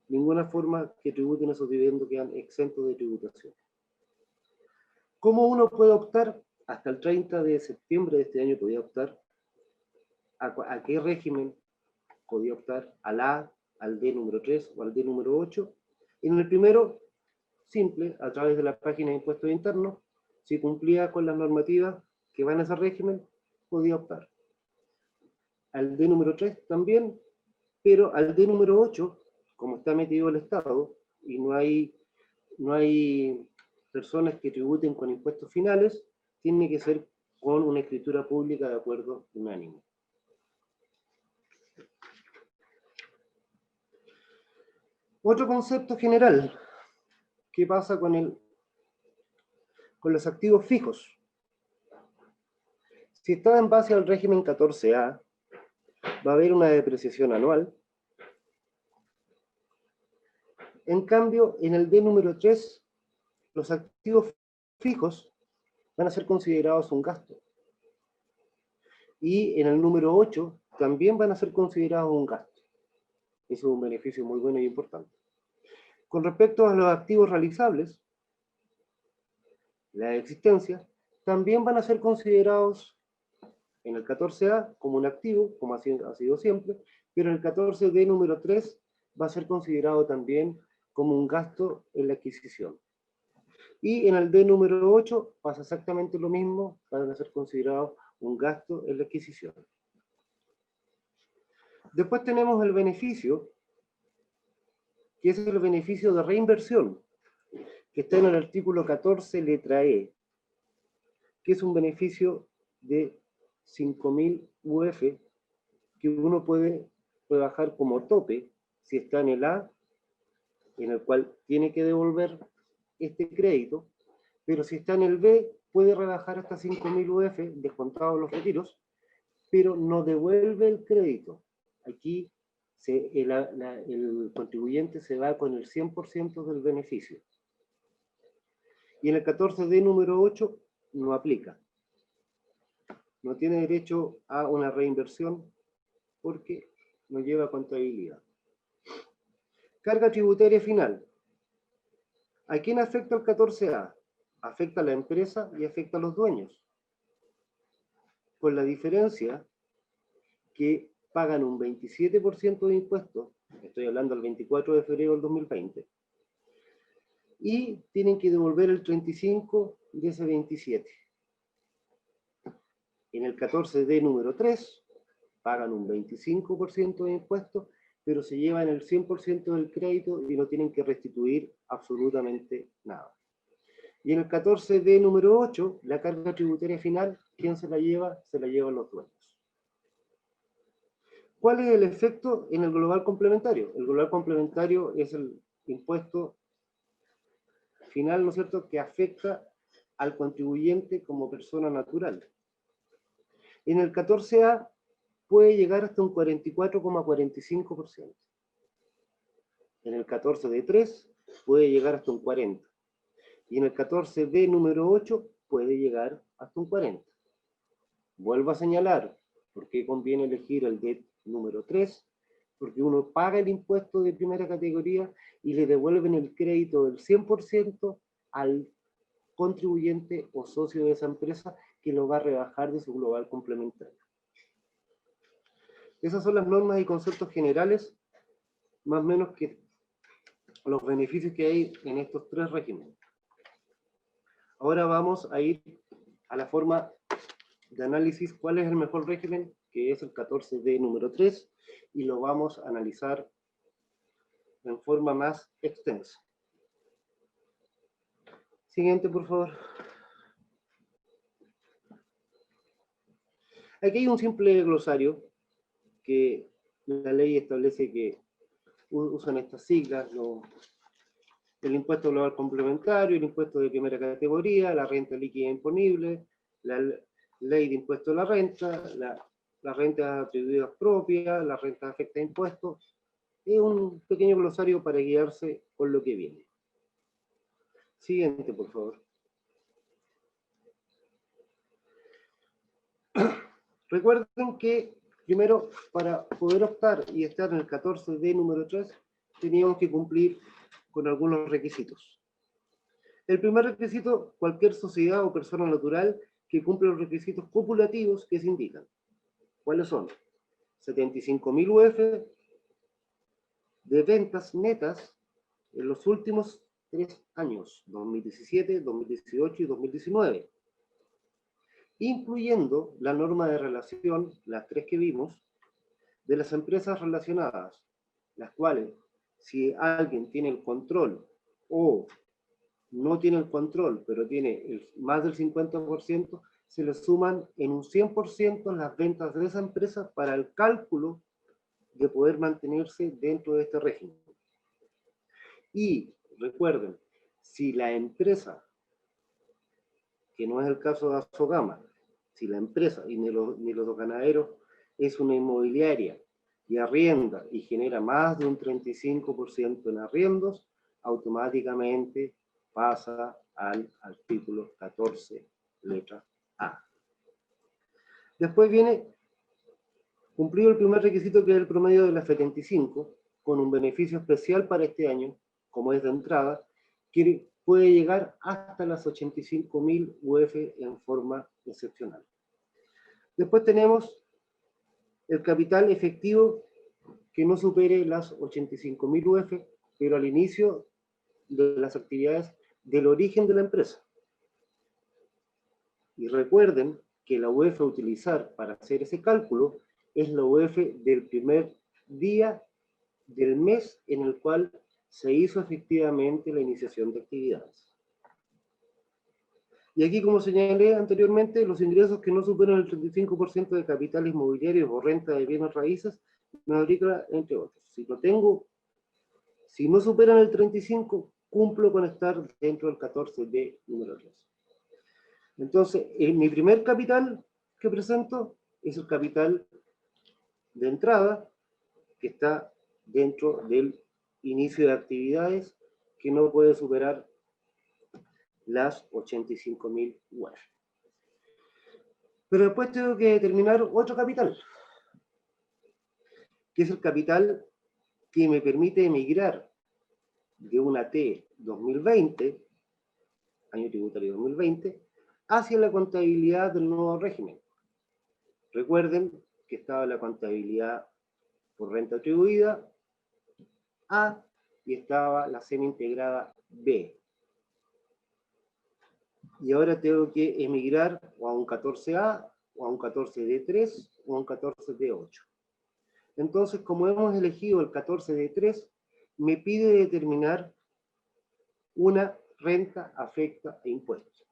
ninguna forma que tributen esos dividendos, quedan exentos de tributación. ¿Cómo uno puede optar? Hasta el 30 de septiembre de este año podía optar. ¿A qué régimen podía optar? ¿Al A, al D número 3 o al D número 8? En el primero, simple, a través de la página de impuestos internos, si cumplía con las normativas que van a ese régimen, podía optar. Al D número 3 también, pero al D número 8, como está metido el Estado y no hay personas que tributen con impuestos finales, tiene que ser con una escritura pública de acuerdo unánime. Otro concepto general, ¿qué pasa con los activos fijos? Si está en base al régimen 14A, va a haber una depreciación anual. En cambio, en el D número 3, los activos fijos van a ser considerados un gasto. Y en el número 8 también van a ser considerados un gasto. Eso es un beneficio muy bueno y importante. Con respecto a los activos realizables, la existencia, también van a ser considerados en el 14A como un activo, como ha sido siempre, pero en el 14D número 3 va a ser considerado también como un gasto en la adquisición. Y en el D número 8 pasa exactamente lo mismo, van a ser considerados un gasto en la adquisición. Después tenemos el beneficio, que es el beneficio de reinversión, que está en el artículo 14, letra E, que es un beneficio de 5.000 UF que uno puede rebajar como tope si está en el A, en el cual tiene que devolver este crédito, pero si está en el B, puede rebajar hasta 5.000 UF, descontados los retiros, pero no devuelve el crédito. Aquí el contribuyente se va con el 100% del beneficio. Y en el 14D número 8 no aplica. No tiene derecho a una reinversión porque no lleva contabilidad. Carga tributaria final. ¿A quién afecta el 14A? Afecta a la empresa y afecta a los dueños. Con la diferencia que pagan un 27% de impuestos, estoy hablando del 24 de febrero del 2020, y tienen que devolver el 35% de ese 27%. En el 14D número 3, pagan un 25% de impuestos, pero se llevan el 100% del crédito y no tienen que restituir absolutamente nada. Y en el 14D número 8, la carga tributaria final, ¿quién se la lleva? Se la llevan los dueños. ¿Cuál es el efecto en el global complementario? El global complementario es el impuesto final, ¿no es cierto?, que afecta al contribuyente como persona natural. En el 14A puede llegar hasta un 44,45%. En el 14D3 puede llegar hasta un 40%. Y en el 14D número 8 puede llegar hasta un 40%. Vuelvo a señalar, ¿por qué conviene elegir el D número 3? Porque uno paga el impuesto de primera categoría y le devuelven el crédito del 100% al contribuyente o socio de esa empresa, que lo va a rebajar de su global complementario. Esas son las normas y conceptos generales, más o menos, que los beneficios que hay en estos tres regímenes. Ahora vamos a ir a la forma de análisis, cuál es el mejor régimen, que es el 14D número 3, y lo vamos a analizar en forma más extensa. Siguiente, por favor. Aquí hay un simple glosario que la ley establece que usan estas siglas, el impuesto global complementario, el impuesto de primera categoría, la renta líquida imponible, la ley de impuesto a la renta, las rentas atribuidas propias, las rentas afectas a impuestos. Es un pequeño glosario para guiarse con lo que viene. Siguiente, por favor. Recuerden que, primero, para poder optar y estar en el 14D número 3, teníamos que cumplir con algunos requisitos. El primer requisito, cualquier sociedad o persona natural que cumple los requisitos copulativos que se indican. ¿Cuáles son? 75.000 UF de ventas netas en los últimos 3 años, 2017, 2018 y 2019. Incluyendo la norma de relación, las tres que vimos, de las empresas relacionadas, las cuales, si alguien tiene el control o no tiene el control, pero tiene más del 50%, se le suman en un 100% las ventas de esa empresa para el cálculo de poder mantenerse dentro de este régimen. Y recuerden, si la empresa, que no es el caso de Azogama, si la empresa, y ni los ganaderos, es una inmobiliaria y arrienda y genera más de un 35% en arriendos, automáticamente pasa al artículo 14, letra A. Después viene cumplido el primer requisito, que es el promedio de la F75, con un beneficio especial para este año, como es de entrada, que puede llegar hasta las 85.000 UF en forma excepcional. Después tenemos el capital efectivo que no supere las 85.000 UF, pero al inicio de las actividades del origen de la empresa. Y recuerden que la UF a utilizar para hacer ese cálculo es la UF del primer día del mes en el cual se hizo efectivamente la iniciación de actividades. Y aquí, como señalé anteriormente, los ingresos que no superan el 35% de capital inmobiliario o renta de bienes raíces, no agrícola, entre otros. Si no superan el 35%, cumplo con estar dentro del 14D número 3. Entonces, mi primer capital que presento es el capital de entrada, que está dentro del inicio de actividades, que no puede superar las 85.000 UF. Pero después tengo que determinar otro capital, que es el capital que me permite emigrar de una T 2020, año tributario 2020, hacia la contabilidad del nuevo régimen. Recuerden que estaba la contabilidad por renta atribuida A y estaba la semi-integrada B. Y ahora tengo que emigrar o a un 14A, o a un 14D3, o a un 14D8. Entonces, como hemos elegido el 14D3, me pide determinar una renta afecta e impuestos.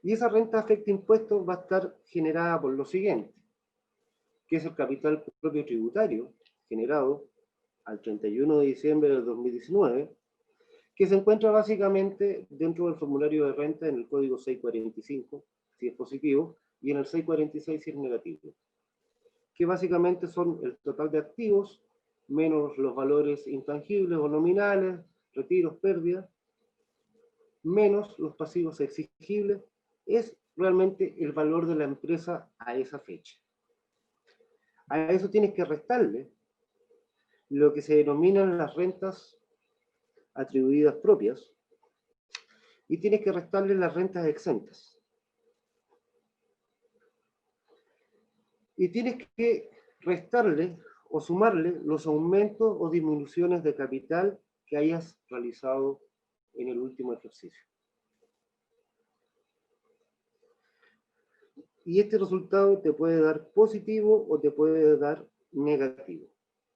Y esa renta afecta e impuestos va a estar generada por lo siguiente, que es el capital propio tributario generado al 31 de diciembre del 2019, que se encuentra básicamente dentro del formulario de renta en el código 645, si es positivo, y en el 646 si es negativo, que básicamente son el total de activos menos los valores intangibles o nominales, retiros, pérdidas, menos los pasivos exigibles, es realmente el valor de la empresa a esa fecha. A eso tienes que restarle lo que se denominan las rentas atribuidas propias y tienes que restarle las rentas exentas. Y tienes que restarle o sumarle los aumentos o disminuciones de capital que hayas realizado en el último ejercicio. Y este resultado te puede dar positivo o te puede dar negativo.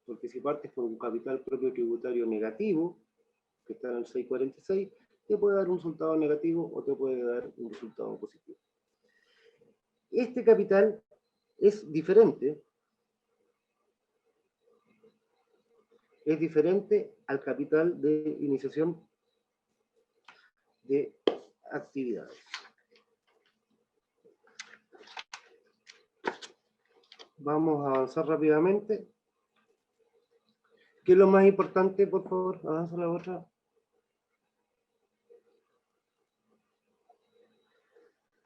Porque si partes con un capital propio tributario negativo, que está en el 646, te puede dar un resultado negativo o te puede dar un resultado positivo. Este capital es diferente al capital de iniciación de actividades. Vamos a avanzar rápidamente. ¿Qué es lo más importante? Por favor, avanza la otra.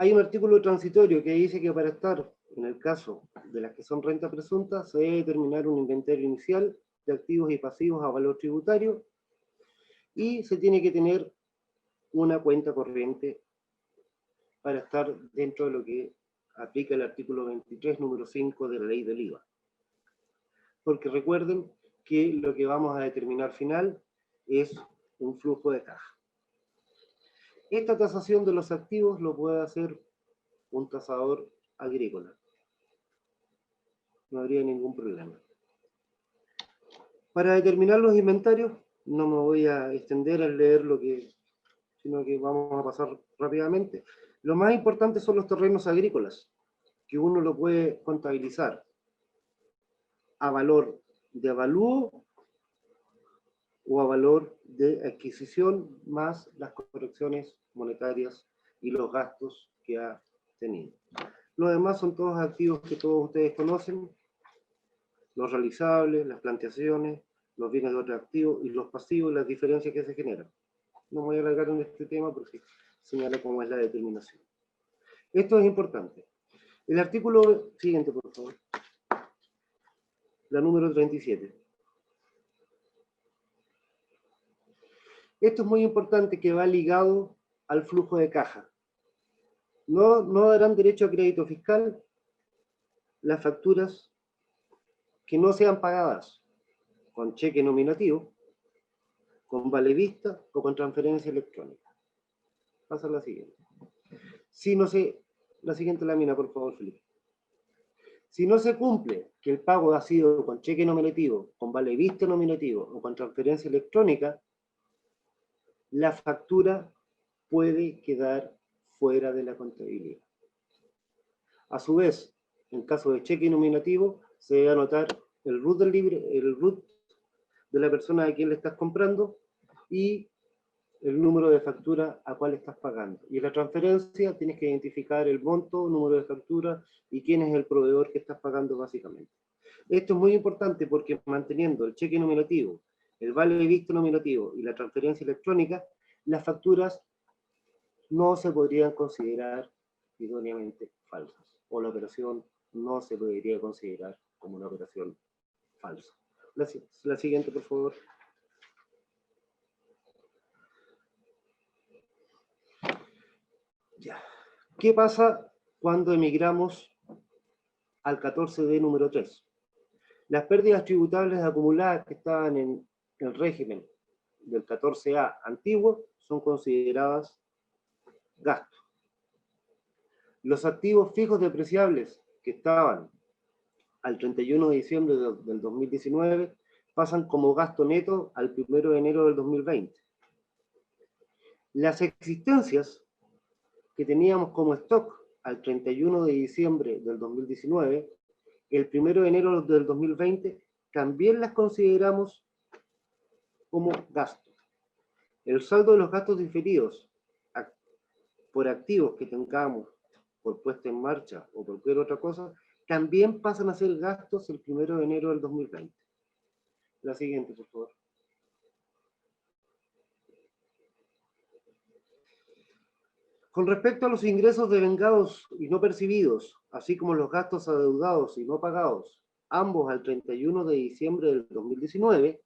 Hay un artículo transitorio que dice que para estar, en el caso de las que son renta presunta, se debe determinar un inventario inicial de activos y pasivos a valor tributario y se tiene que tener una cuenta corriente para estar dentro de lo que aplica el artículo 23, número 5 de la ley del IVA. Porque recuerden que lo que vamos a determinar final es un flujo de caja. Esta tasación de los activos lo puede hacer un tasador agrícola. No habría ningún problema. Para determinar los inventarios, no me voy a extender al leer sino que vamos a pasar rápidamente. Lo más importante son los terrenos agrícolas, que uno lo puede contabilizar a valor de avalúo o a valor de adquisición más las correcciones monetarias y los gastos que ha tenido. Lo demás son todos activos que todos ustedes conocen, los realizables, las plantaciones, los bienes de otro activo y los pasivos y las diferencias que se generan. No me voy a alargar en este tema porque señala cómo es la determinación. Esto es importante. El artículo siguiente, por favor. La número 37. Esto es muy importante, que va ligado al flujo de caja. No darán derecho a crédito fiscal las facturas que no sean pagadas con cheque nominativo, con vale vista o con transferencia electrónica. Pasa a la siguiente. La siguiente lámina, por favor, Felipe. Si no se cumple que el pago ha sido con cheque nominativo, con vale vista nominativo o con transferencia electrónica, la factura puede quedar fuera de la contabilidad. A su vez, en caso de cheque nominativo, se debe anotar el RUT de la persona a quien le estás comprando y el número de factura a cuál estás pagando. Y en la transferencia tienes que identificar el monto, número de factura y quién es el proveedor que estás pagando básicamente. Esto es muy importante porque manteniendo el cheque nominativo, el vale visto nominativo y la transferencia electrónica, las facturas no se podrían considerar idóneamente falsas, o la operación no se podría considerar como una operación falsa. La siguiente, por favor. Ya. ¿Qué pasa cuando emigramos al 14D número 3? Las pérdidas tributables acumuladas que estaban en el régimen del 14A antiguo son consideradas gastos. Los activos fijos depreciables que estaban al 31 de diciembre del 2019 pasan como gasto neto al 1 de enero del 2020. Las existencias que teníamos como stock al 31 de diciembre del 2019, el 1 de enero del 2020, también las consideramos como gasto. El saldo de los gastos diferidos por activos que tengamos, por puesta en marcha o por cualquier otra cosa, también pasan a ser gastos el 1 de enero del 2020. La siguiente, por favor. Con respecto a los ingresos devengados y no percibidos, así como los gastos adeudados y no pagados, ambos al 31 de diciembre del 2019,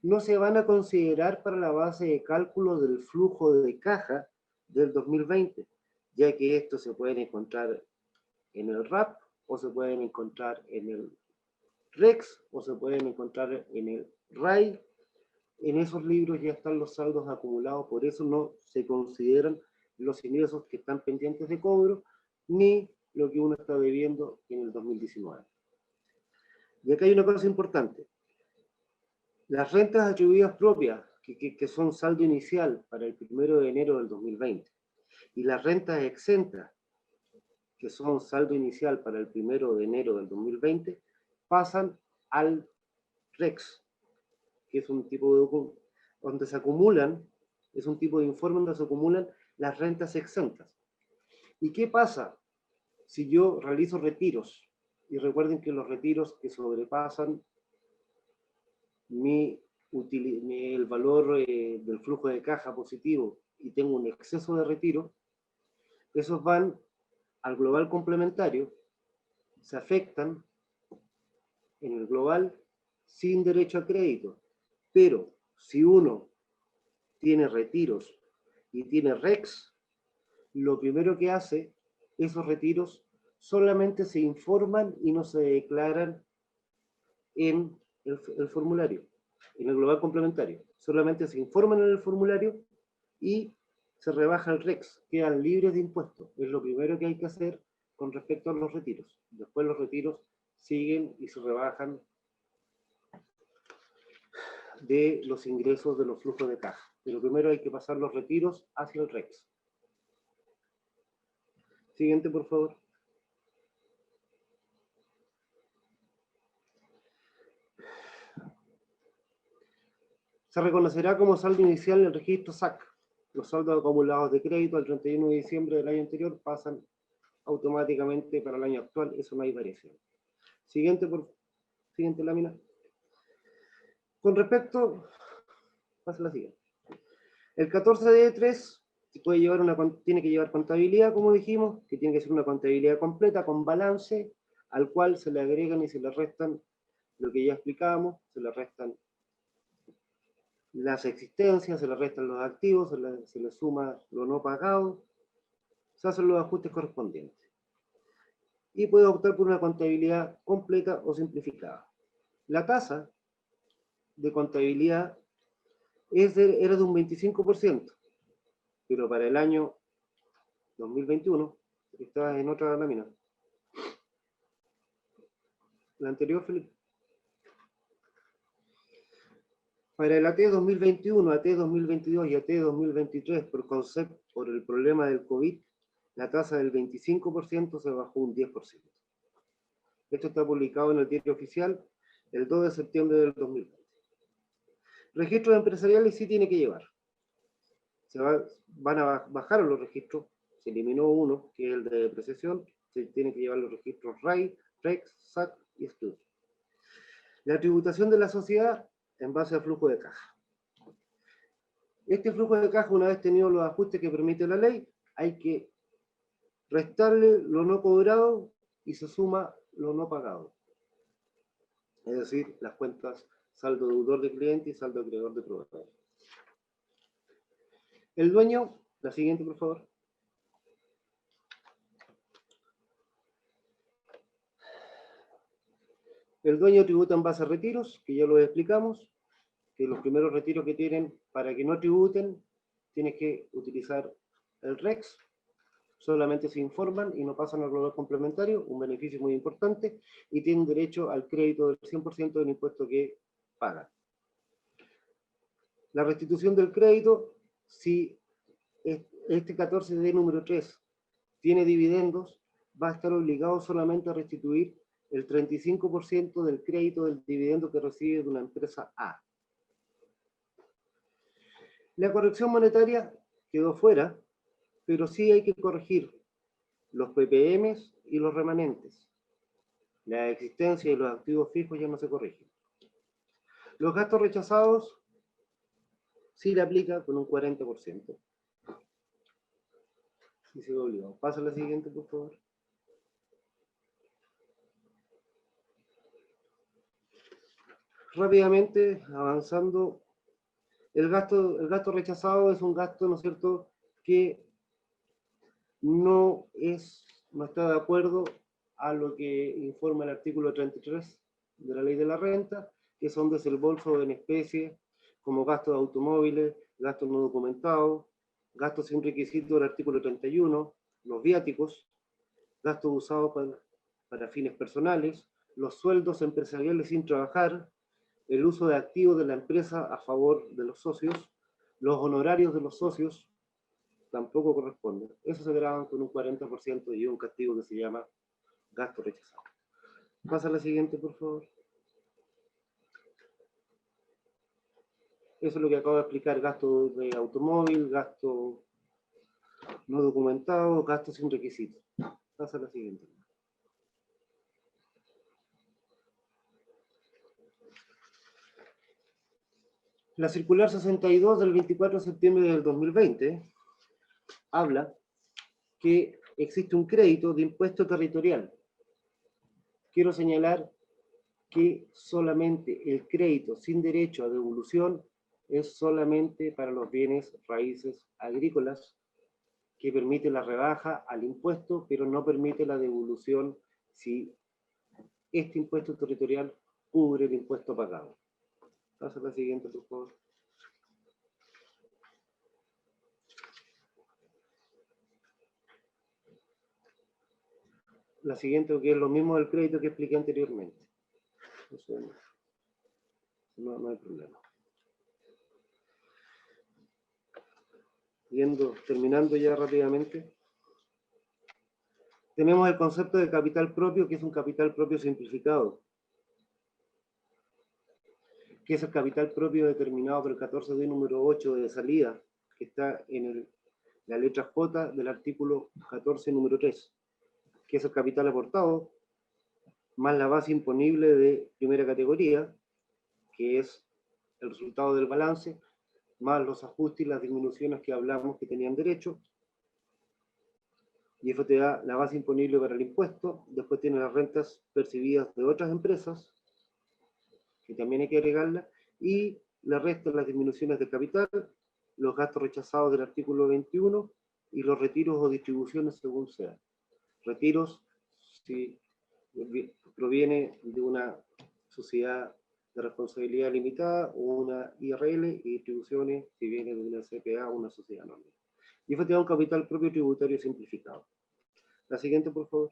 no se van a considerar para la base de cálculo del flujo de caja del 2020, ya que estos se pueden encontrar en el RAP, o se pueden encontrar en el REX, o se pueden encontrar en el RAI. En esos libros ya están los saldos acumulados, por eso no se consideran los ingresos que están pendientes de cobro, ni lo que uno está debiendo en el 2019. Y acá hay una cosa importante. Las rentas atribuidas propias, que son saldo inicial para el 1 de enero del 2020, y las rentas exentas, que son saldo inicial para el 1 de enero del 2020, pasan al REX, que es un tipo de donde se acumulan, es un tipo de informe donde se acumulan las rentas exentas. ¿Y qué pasa si yo realizo retiros? Y recuerden que los retiros que sobrepasan el valor del flujo de caja positivo y tengo un exceso de retiro, esos van al global complementario, se afectan en el global sin derecho a crédito. Pero si uno tiene retiros y tiene REX, lo primero que hace, esos retiros solamente se informan y no se declaran en el formulario, en el global complementario. Solamente se informan en el formulario y se rebaja el REX, quedan libres de impuestos. Es lo primero que hay que hacer con respecto a los retiros. Después los retiros siguen y se rebajan de los ingresos de los flujos de caja. Pero primero hay que pasar los retiros hacia el REX. Siguiente, por favor. Se reconocerá como saldo inicial el registro SAC. Los saldos acumulados de crédito al 31 de diciembre del año anterior pasan automáticamente para el año actual, eso no hay variación. Siguiente lámina. Con respecto, pasa la siguiente. El 14D3 tiene que llevar contabilidad, como dijimos, que tiene que ser una contabilidad completa con balance, al cual se le agregan y se le restan lo que ya explicábamos, se le restan las existencias, se le restan los activos, se le suma lo no pagado, se hacen los ajustes correspondientes. Y puede optar por una contabilidad completa o simplificada. La tasa de contabilidad era de un 25%, pero para el año 2021, está en otra lámina. La anterior, Felipe. Para el AT 2021, AT 2022 y AT 2023, por el problema del COVID, la tasa del 25% se bajó un 10%. Esto está publicado en el diario oficial el 2 de septiembre del 2020. Registros empresariales sí tiene que llevar. Van a bajar los registros, se eliminó uno, que es el de depreciación, se tiene que llevar los registros RAI, REX, SAC y estudio. La tributación de la sociedad en base al flujo de caja. Este flujo de caja, una vez tenido los ajustes que permite la ley, hay que restarle lo no cobrado y se suma lo no pagado. Es decir, las cuentas saldo deudor de cliente y saldo acreedor de proveedor. El dueño, la siguiente por favor. El dueño tributa en base a retiros, que ya lo explicamos, que los primeros retiros que tienen, para que no tributen, tienes que utilizar el REX, solamente se informan y no pasan al global complementario, un beneficio muy importante, y tienen derecho al crédito del 100% del impuesto que pagan. La restitución del crédito, si este 14D número 3 tiene dividendos, va a estar obligado solamente a restituir el 35% del crédito del dividendo que recibe de una empresa A. La corrección monetaria quedó fuera, pero sí hay que corregir los PPMs y los remanentes. La existencia y los activos fijos ya no se corrigen. Los gastos rechazados sí le aplica con un 40%. Y se obligado. Pasa a la siguiente, por favor. Rápidamente, avanzando, el gasto rechazado es un gasto, ¿no es cierto?, que no está de acuerdo a lo que informa el artículo 33 de la Ley de la Renta, que son desembolsos en especie, como gastos de automóviles, gastos no documentados, gastos sin requisito del artículo 31, los viáticos, gastos usados para fines personales, los sueldos empresariales sin trabajar, el uso de activos de la empresa a favor de los socios, los honorarios de los socios, tampoco corresponden. Eso se graban con un 40% y un castigo que se llama gasto rechazado. Pasa a la siguiente, por favor. Eso es lo que acabo de explicar, gasto de automóvil, gasto no documentado, gasto sin requisitos. Pasa a la siguiente. La circular 62 del 24 de septiembre del 2020 habla que existe un crédito de impuesto territorial. Quiero señalar que solamente el crédito sin derecho a devolución es solamente para los bienes raíces agrícolas, que permite la rebaja al impuesto, pero no permite la devolución si este impuesto territorial cubre el impuesto pagado. Pasa a la siguiente, por favor. La siguiente, que es lo mismo del crédito que expliqué anteriormente. No hay problema. Terminando ya rápidamente. Tenemos el concepto de capital propio, que es un capital propio simplificado, que es el capital propio determinado por el 14D número 8 de salida, que está en la letra J del artículo 14 número 3, que es el capital aportado, más la base imponible de primera categoría, que es el resultado del balance, más los ajustes y las disminuciones que hablamos que tenían derecho, y eso te da la base imponible para el impuesto. Después tiene las rentas percibidas de otras empresas, que también hay que agregarlas, y le restan las disminuciones de capital, los gastos rechazados del artículo 21, y los retiros o distribuciones según sea. Retiros, si proviene de una sociedad de responsabilidad limitada o una IRL, y distribuciones si viene de una CPA o una sociedad anónima. Y eso te da un capital propio tributario simplificado. La siguiente, por favor.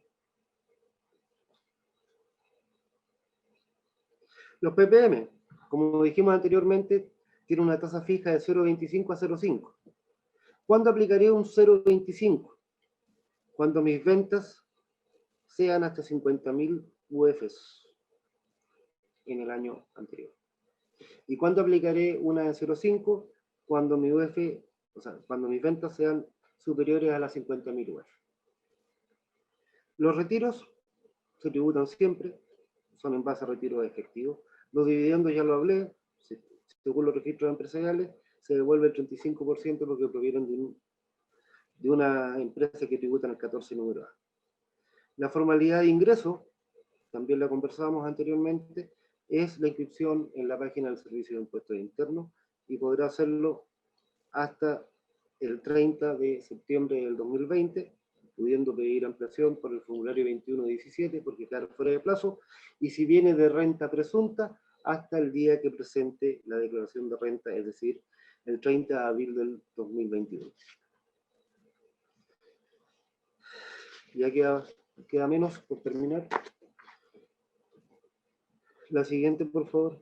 Los PPM, como dijimos anteriormente, tienen una tasa fija de 0,25 a 0,5. ¿Cuándo aplicaré un 0,25? Cuando mis ventas sean hasta 50.000 UFs en el año anterior. ¿Y cuándo aplicaré una de 0,5? Cuando mi UF, cuando mis ventas sean superiores a las 50.000 UF. Los retiros se tributan siempre, son en base a retiros efectivos. Los dividendos ya lo hablé, según los registros empresariales, se devuelve el 35% porque provienen de una empresa que tributa en el 14 número A. La formalidad de ingreso, también la conversábamos anteriormente, es la inscripción en la página del Servicio de Impuestos Internos, y podrá hacerlo hasta el 30 de septiembre del 2020, pudiendo pedir ampliación por el formulario 2117 porque queda fuera de plazo, y si viene de renta presunta, hasta el día que presente la declaración de renta, es decir, el 30 de abril del 2021. Ya queda menos por terminar. La siguiente, por favor.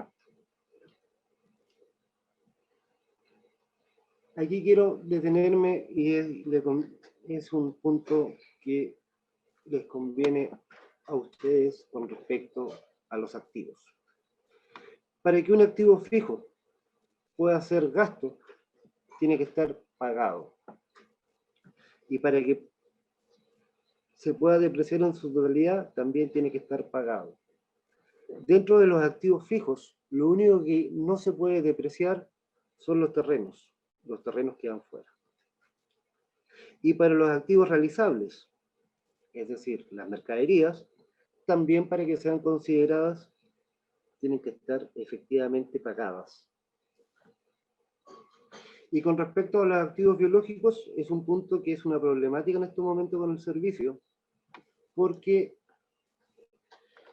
Aquí quiero detenerme, y es un punto que les conviene a ustedes con respecto a los activos. Para que un activo fijo pueda ser gasto, tiene que estar pagado. Y para que se pueda depreciar en su totalidad, también tiene que estar pagado. Dentro de los activos fijos, lo único que no se puede depreciar son los terrenos que van fuera. Y para los activos realizables, es decir, las mercaderías, también para que sean consideradas, tienen que estar efectivamente pagadas. Y con respecto a los activos biológicos, es un punto que es una problemática en este momento con el servicio, porque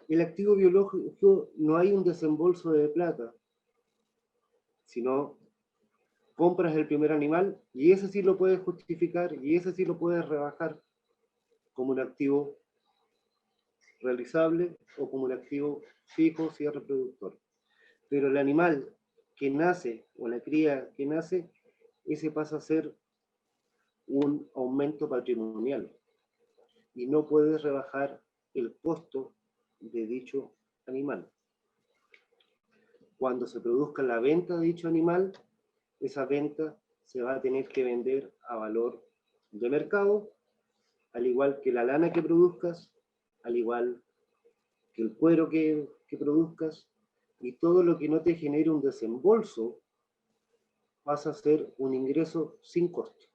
el activo biológico no hay un desembolso de plata, sino compras el primer animal y ese sí lo puedes justificar y ese sí lo puedes rebajar como un activo realizable o como un activo fijo si es reproductor. Pero el animal que nace o la cría que nace, ese pasa a ser un aumento patrimonial y no puedes rebajar el costo de dicho animal. Cuando se produzca la venta de dicho animal, esa venta se va a tener que vender a valor de mercado, al igual que la lana que produzcas, al igual que el cuero que produzcas, y todo lo que no te genere un desembolso pasa a ser un ingreso sin costo,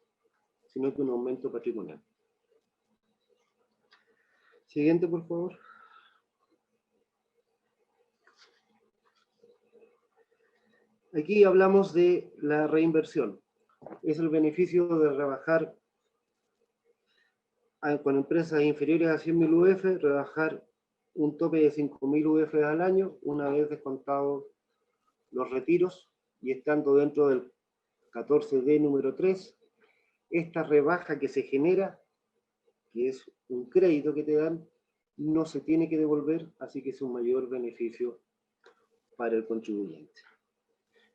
sino que un aumento patrimonial. Siguiente, por favor. Aquí hablamos de la reinversión. Es el beneficio de rebajar con empresas inferiores a 100.000 UF, rebajar un tope de 5.000 UF al año, una vez descontados los retiros y estando dentro del 14D número 3. Esta rebaja que se genera, que es un crédito que te dan, no se tiene que devolver, así que es un mayor beneficio para el contribuyente.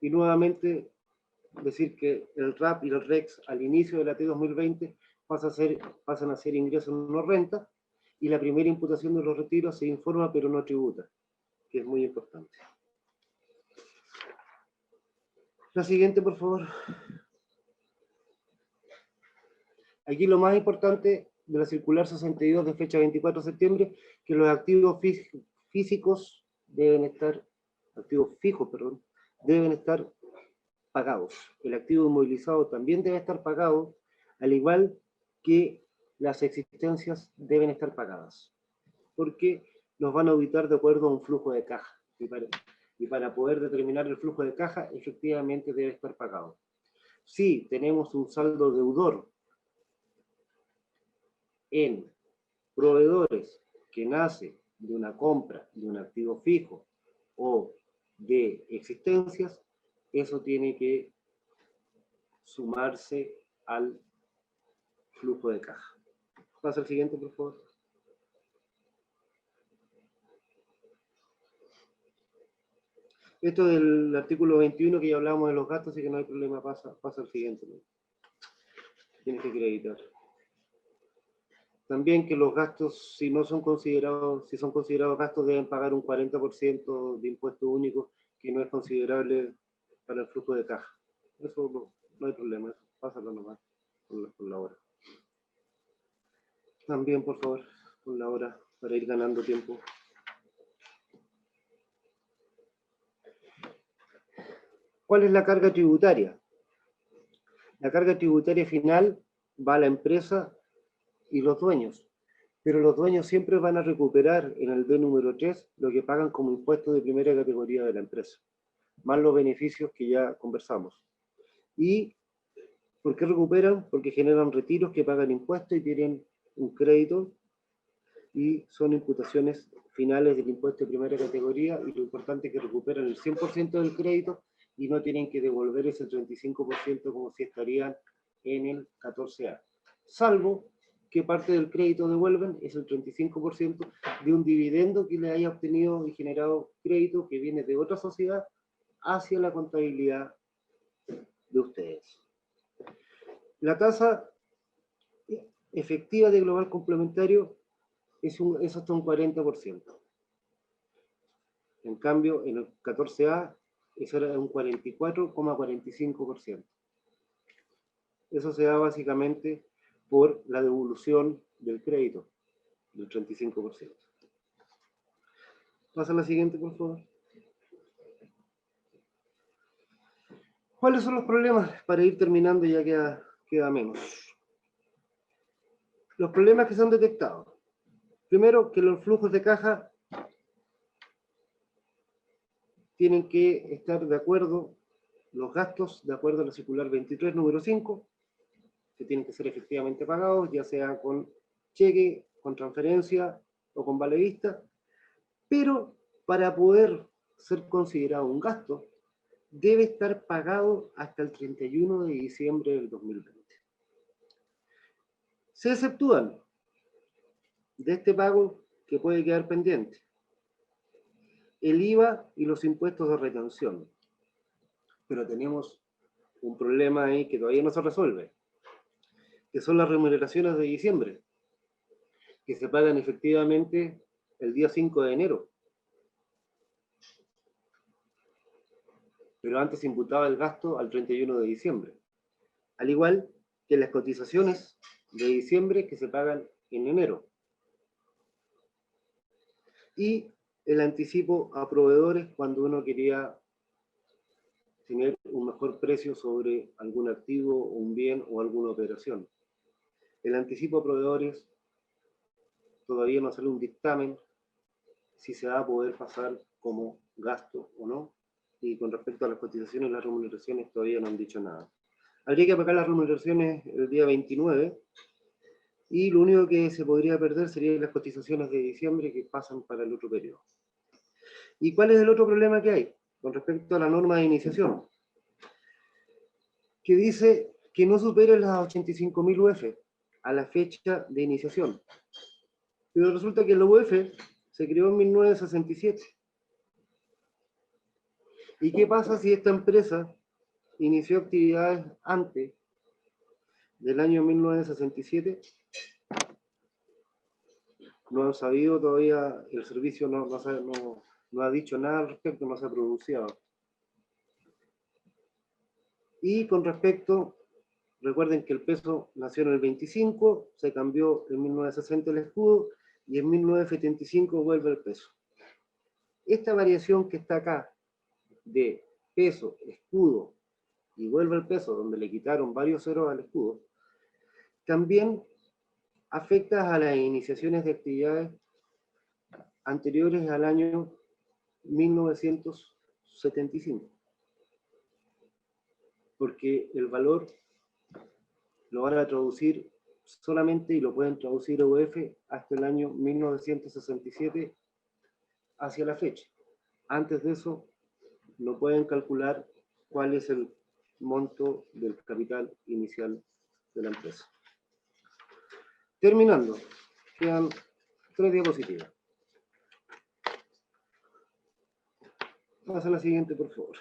Y nuevamente decir que el RAP y el REX al inicio de la T2020 pasan a ser ingresos no renta, y la primera imputación de los retiros se informa pero no tributa, que es muy importante. La siguiente, por favor. Aquí lo más importante de la circular 62 de fecha 24 de septiembre, que los activos físicos deben estar, activos fijos, perdón, deben estar pagados. El activo inmovilizado también debe estar pagado, al igual que las existencias deben estar pagadas, porque nos van a auditar de acuerdo a un flujo de caja. Y para poder determinar el flujo de caja, efectivamente debe estar pagado. Si tenemos un saldo deudor en proveedores que nace de una compra de un activo fijo o de existencias, eso tiene que sumarse al flujo de caja. Pasa al siguiente, por favor. Esto del artículo 21 que ya hablamos de los gastos, así que no hay problema, pasa al siguiente. Tienes que acreditar. También que los gastos, si son considerados gastos, deben pagar un 40% de impuesto único, que no es considerable para el flujo de caja. Eso no hay problema, eso pásalo nomás con la hora. También, por favor, con la hora, para ir ganando tiempo. ¿Cuál es la carga tributaria? La carga tributaria final va a la empresa y los dueños, pero los dueños siempre van a recuperar en el D número 3 lo que pagan como impuestos de primera categoría de la empresa, más los beneficios que ya conversamos. ¿Y por qué recuperan? Porque generan retiros que pagan impuestos y tienen un crédito, y son imputaciones finales del impuesto de primera categoría, y lo importante es que recuperan el 100% del crédito y no tienen que devolver ese 35% como si estarían en el 14A. Salvo que parte del crédito devuelven, es el 35% de un dividendo que le haya obtenido y generado crédito que viene de otra sociedad hacia la contabilidad de ustedes. La tasa efectiva de global complementario es hasta un 40%. En cambio, en el 14A, eso era un 44,45%. Eso se da básicamente por la devolución del crédito, del 35%. Pasa a la siguiente, por favor. ¿Cuáles son los problemas? Para ir terminando, ya queda menos. Los problemas que se han detectado. Primero, que los flujos de caja tienen que estar de acuerdo, los gastos, de acuerdo a la circular 23, número 5, que tienen que ser efectivamente pagados, ya sea con cheque, con transferencia o con vale vista, pero para poder ser considerado un gasto, debe estar pagado hasta el 31 de diciembre del 2020. Se exceptúan de este pago que puede quedar pendiente el IVA y los impuestos de retención. Pero tenemos un problema ahí que todavía no se resuelve, que son las remuneraciones de diciembre, que se pagan efectivamente el día 5 de enero. Pero antes se imputaba el gasto al 31 de diciembre. Al igual que las cotizaciones de diciembre que se pagan en enero. Y el anticipo a proveedores cuando uno quería tener un mejor precio sobre algún activo, un bien o alguna operación. El anticipo a proveedores todavía no sale un dictamen si se va a poder pasar como gasto o no. Y con respecto a las cotizaciones y las remuneraciones todavía no han dicho nada. Habría que pagar las remuneraciones el día 29 y lo único que se podría perder serían las cotizaciones de diciembre que pasan para el otro periodo. ¿Y cuál es el otro problema que hay? Con respecto a la norma de iniciación, que dice que no supere las 85.000 UF a la fecha de iniciación. Pero resulta que la UF se creó en 1967. ¿Y qué pasa si esta empresa inició actividades antes del año 1967? No han sabido todavía, el servicio no ha dicho nada al respecto, no se ha pronunciado. Y con respecto, recuerden que el peso nació en el 25, se cambió en 1960 el escudo y en 1975 vuelve el peso. Esta variación que está acá de peso, escudo y vuelve el peso, donde le quitaron varios ceros al escudo, también afecta a las iniciaciones de actividades anteriores al año 1975. Porque el valor lo van a traducir solamente y lo pueden traducir a UF hasta el año 1967 hacia la fecha. Antes de eso, no pueden calcular cuál es el monto del capital inicial de la empresa. Terminando, quedan 3 diapositivas. Pasa a la siguiente, por favor.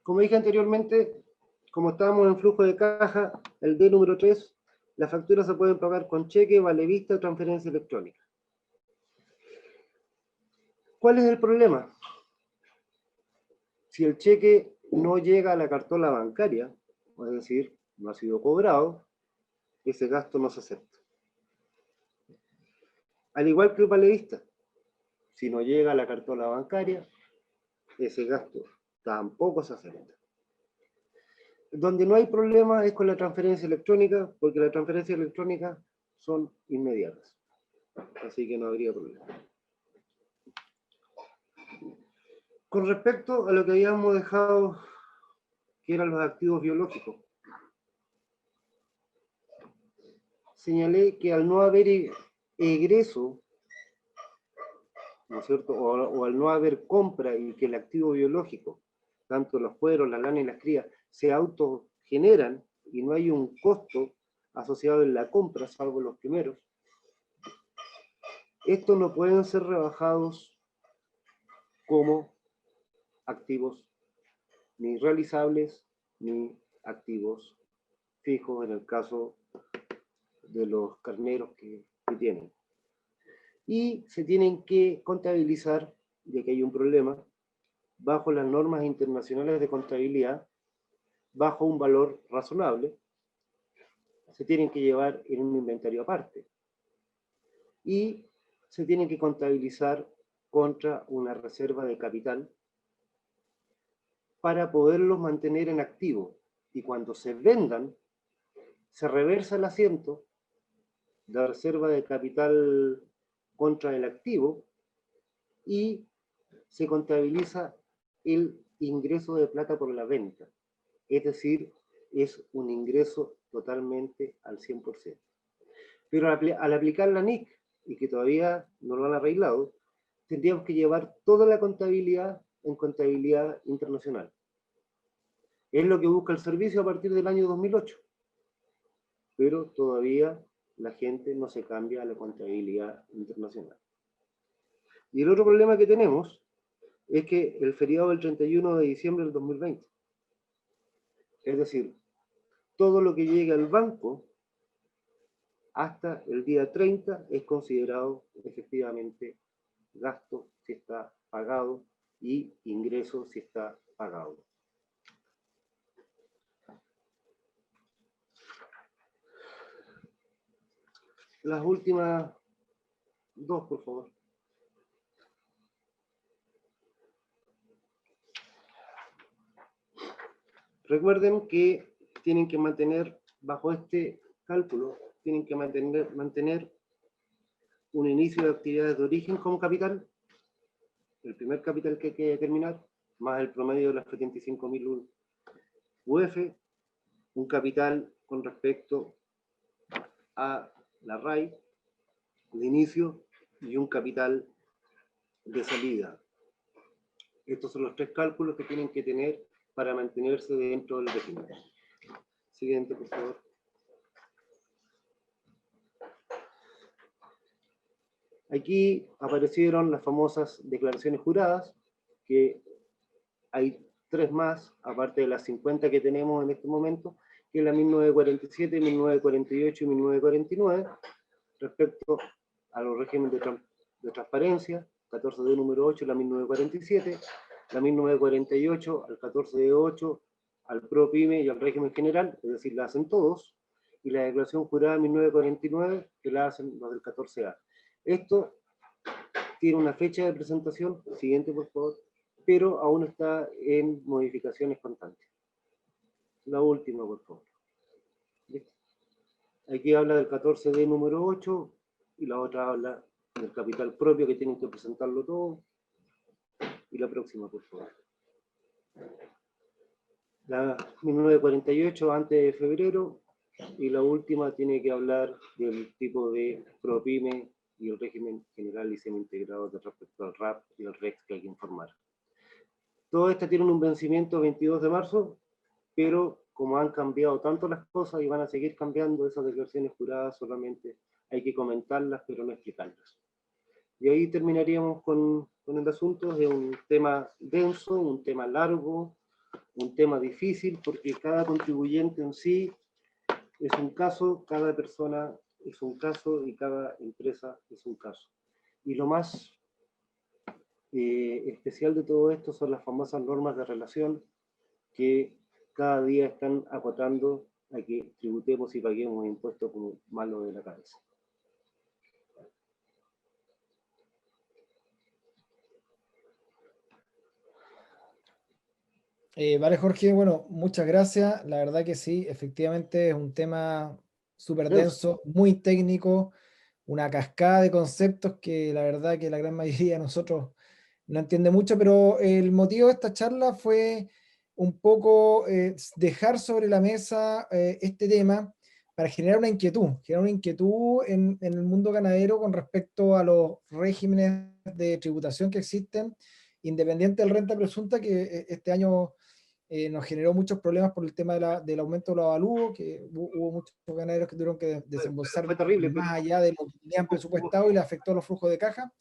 Como dije anteriormente, como estábamos en flujo de caja, el D número 3, las facturas se pueden pagar con cheque, vale vista o transferencia electrónica. ¿Cuál es el problema? Si el cheque no llega a la cartola bancaria, es decir, no ha sido cobrado, ese gasto no se acepta. Al igual que el vale vista, si no llega a la cartola bancaria, ese gasto tampoco se acepta. Donde no hay problema es con la transferencia electrónica, porque las transferencias electrónicas son inmediatas. Así que no habría problema. Con respecto a lo que habíamos dejado, que eran los activos biológicos, señalé que al no haber egreso, ¿no es cierto?, o al no haber compra y que el activo biológico, tanto los cueros, la lana y las crías, se autogeneran y no hay un costo asociado en la compra, salvo los primeros, estos no pueden ser rebajados como activos ni realizables ni activos fijos en el caso de los carneros que tienen. Y se tienen que contabilizar, ya que hay un problema, bajo las normas internacionales de contabilidad, bajo un valor razonable, se tienen que llevar en un inventario aparte y se tienen que contabilizar contra una reserva de capital para poderlos mantener en activo. Y cuando se vendan, se reversa el asiento de reserva de capital contra el activo y se contabiliza el ingreso de plata por la venta. Es decir, es un ingreso totalmente al 100%. Pero al aplicar la NIC, y que todavía no lo han arreglado, tendríamos que llevar toda la contabilidad en contabilidad internacional. Es lo que busca el servicio a partir del año 2008. Pero todavía la gente no se cambia a la contabilidad internacional. Y el otro problema que tenemos es que el feriado del 31 de diciembre del 2020, es decir, todo lo que llegue al banco hasta el día 30 es considerado efectivamente gasto si está pagado y ingreso si está pagado. Las últimas dos, por favor. Recuerden que tienen que mantener, bajo este cálculo, tienen que mantener un inicio de actividades de origen como capital, el primer capital que hay que determinar, más el promedio de las 75.000 UF, un capital con respecto a la RAI de inicio y un capital de salida. Estos son los tres cálculos que tienen que tener para mantenerse dentro del régimen. Siguiente, por favor. Aquí aparecieron las famosas declaraciones juradas, que hay tres más, aparte de las 50 que tenemos en este momento, que es la 1947, 1948 y 1949, respecto a los regímenes de transparencia, 14D número 8, la 1947, la 1948 al 14D8, al PROPYME y al régimen general, es decir, la hacen todos, y la declaración jurada 1949, que la hacen los del 14A. Esto tiene una fecha de presentación, siguiente por favor, pero aún está en modificaciones constantes. La última, por favor. ¿Listo? Aquí habla del 14D número 8 y la otra habla del capital propio, que tienen que presentarlo todo. Y la próxima, por favor. La 1948 antes de febrero, y la última tiene que hablar del tipo de PROPYME y el régimen general y semi-integrado respecto al RAP y al REX que hay que informar. Todo esto tiene un vencimiento 22 de marzo, pero como han cambiado tanto las cosas y van a seguir cambiando, esas declaraciones juradas solamente hay que comentarlas, pero no explicarlas. Y ahí terminaríamos con el asunto. De un tema denso, un tema largo, un tema difícil, porque cada contribuyente en sí es un caso, cada persona es un caso y cada empresa es un caso. Y lo más especial de todo esto son las famosas normas de relación que cada día están acotando a que tributemos y paguemos impuestos como malo de la cabeza. Vale, Jorge, bueno, muchas gracias. La verdad que sí, efectivamente es un tema súper denso, muy técnico, una cascada de conceptos que la verdad que la gran mayoría de nosotros no entiende mucho, pero el motivo de esta charla fue un poco dejar sobre la mesa este tema para generar una inquietud en el mundo ganadero con respecto a los regímenes de tributación que existen, independiente del renta presunta, que este año nos generó muchos problemas por el tema del aumento de los avalúos, que hubo muchos ganaderos que tuvieron que desembolsar Fue terrible, más allá de lo que tenían presupuestado y le afectó los flujos de caja.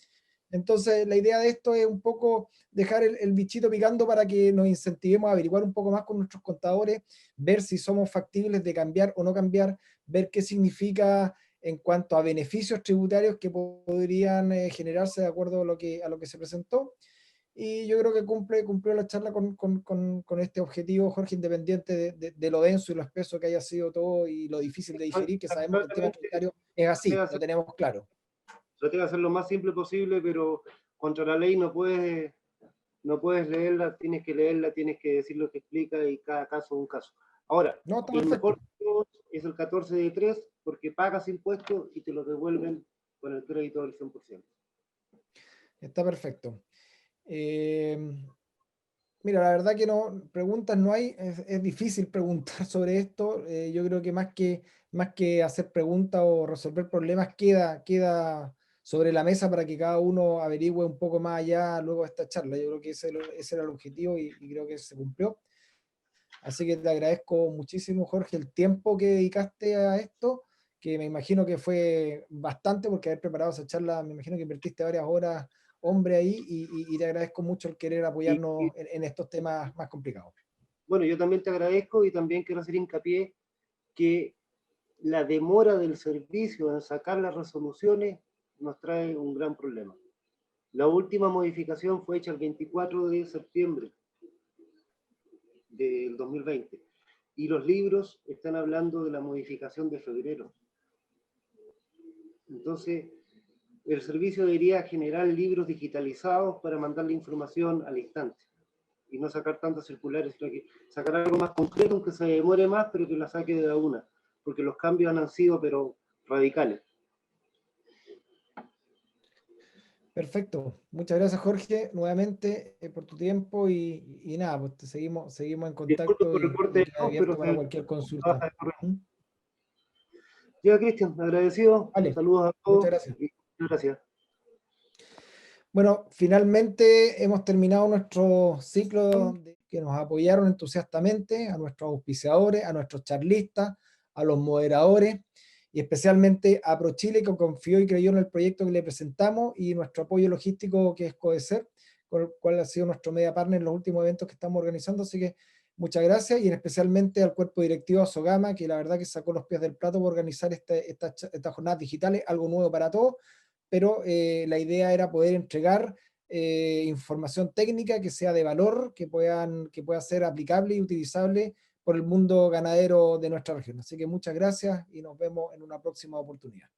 Entonces, la idea de esto es un poco dejar el bichito picando para que nos incentivemos a averiguar un poco más con nuestros contadores, ver si somos factibles de cambiar o no cambiar, ver qué significa en cuanto a beneficios tributarios que podrían generarse de acuerdo a lo que se presentó. Y yo creo que cumplió la charla con este objetivo, Jorge, independiente de lo denso y lo espeso que haya sido todo y lo difícil de digerir, que sabemos que el tema Lamentablemente, tributario es así, lo tenemos claro. traté de hacer lo más simple posible, pero contra la ley no puedes leerla, tienes que decir lo que explica y cada caso es un caso. Ahora, No, está el mejor perfecto, de todos es el 14 de 3 porque pagas impuestos y te lo devuelven con el crédito del 100%. está perfecto. Eh, Mira, la verdad que no, preguntas no hay, es difícil preguntar sobre esto. Yo creo que más que hacer preguntas o resolver problemas, queda sobre la mesa para que cada uno averigüe un poco más allá luego de esta charla. Yo creo que ese era el objetivo y creo que se cumplió. Así que te agradezco muchísimo, Jorge, el tiempo que dedicaste a esto, que me imagino que fue bastante, porque haber preparado esa charla, me imagino que invertiste varias horas, hombre, ahí, y te agradezco mucho el querer Y apoyarnos en estos temas más complicados. bueno, yo también te agradezco y también quiero hacer hincapié que la demora del servicio en sacar las resoluciones nos trae un gran problema. La última modificación fue hecha el 24 de septiembre del 2020 y los libros están hablando de la modificación de febrero. Entonces, el servicio debería generar libros digitalizados para mandar la información al instante y no sacar tantas circulares, sino que sacar algo más concreto, aunque se demore más, pero que la saque de una, porque los cambios han sido, pero radicales. Perfecto. Muchas gracias, Jorge, nuevamente por tu tiempo y nada, pues seguimos en Disculpe contacto por el corte y de queda voz, pero abierto para cualquier consulta. trabaja de correo. ¿Mm? Ya, Cristian, agradecido, Vale, saludos a muchas todos gracias. y muchas gracias. Bueno, finalmente hemos terminado nuestro ciclo que nos apoyaron entusiastamente, a nuestros auspiciadores, a nuestros charlistas, a los moderadores y especialmente a ProChile que confió y creyó en el proyecto que le presentamos y nuestro apoyo logístico que es Codecer, con el cual ha sido nuestro media partner en los últimos eventos que estamos organizando. Así que muchas gracias y especialmente al cuerpo directivo de Sogama, que la verdad que sacó los pies del plato por organizar estas jornadas digitales, algo nuevo para todos, pero la idea era poder entregar información técnica que sea de valor, que pueda ser aplicable y utilizable por el mundo ganadero de nuestra región. Así que muchas gracias y nos vemos en una próxima oportunidad.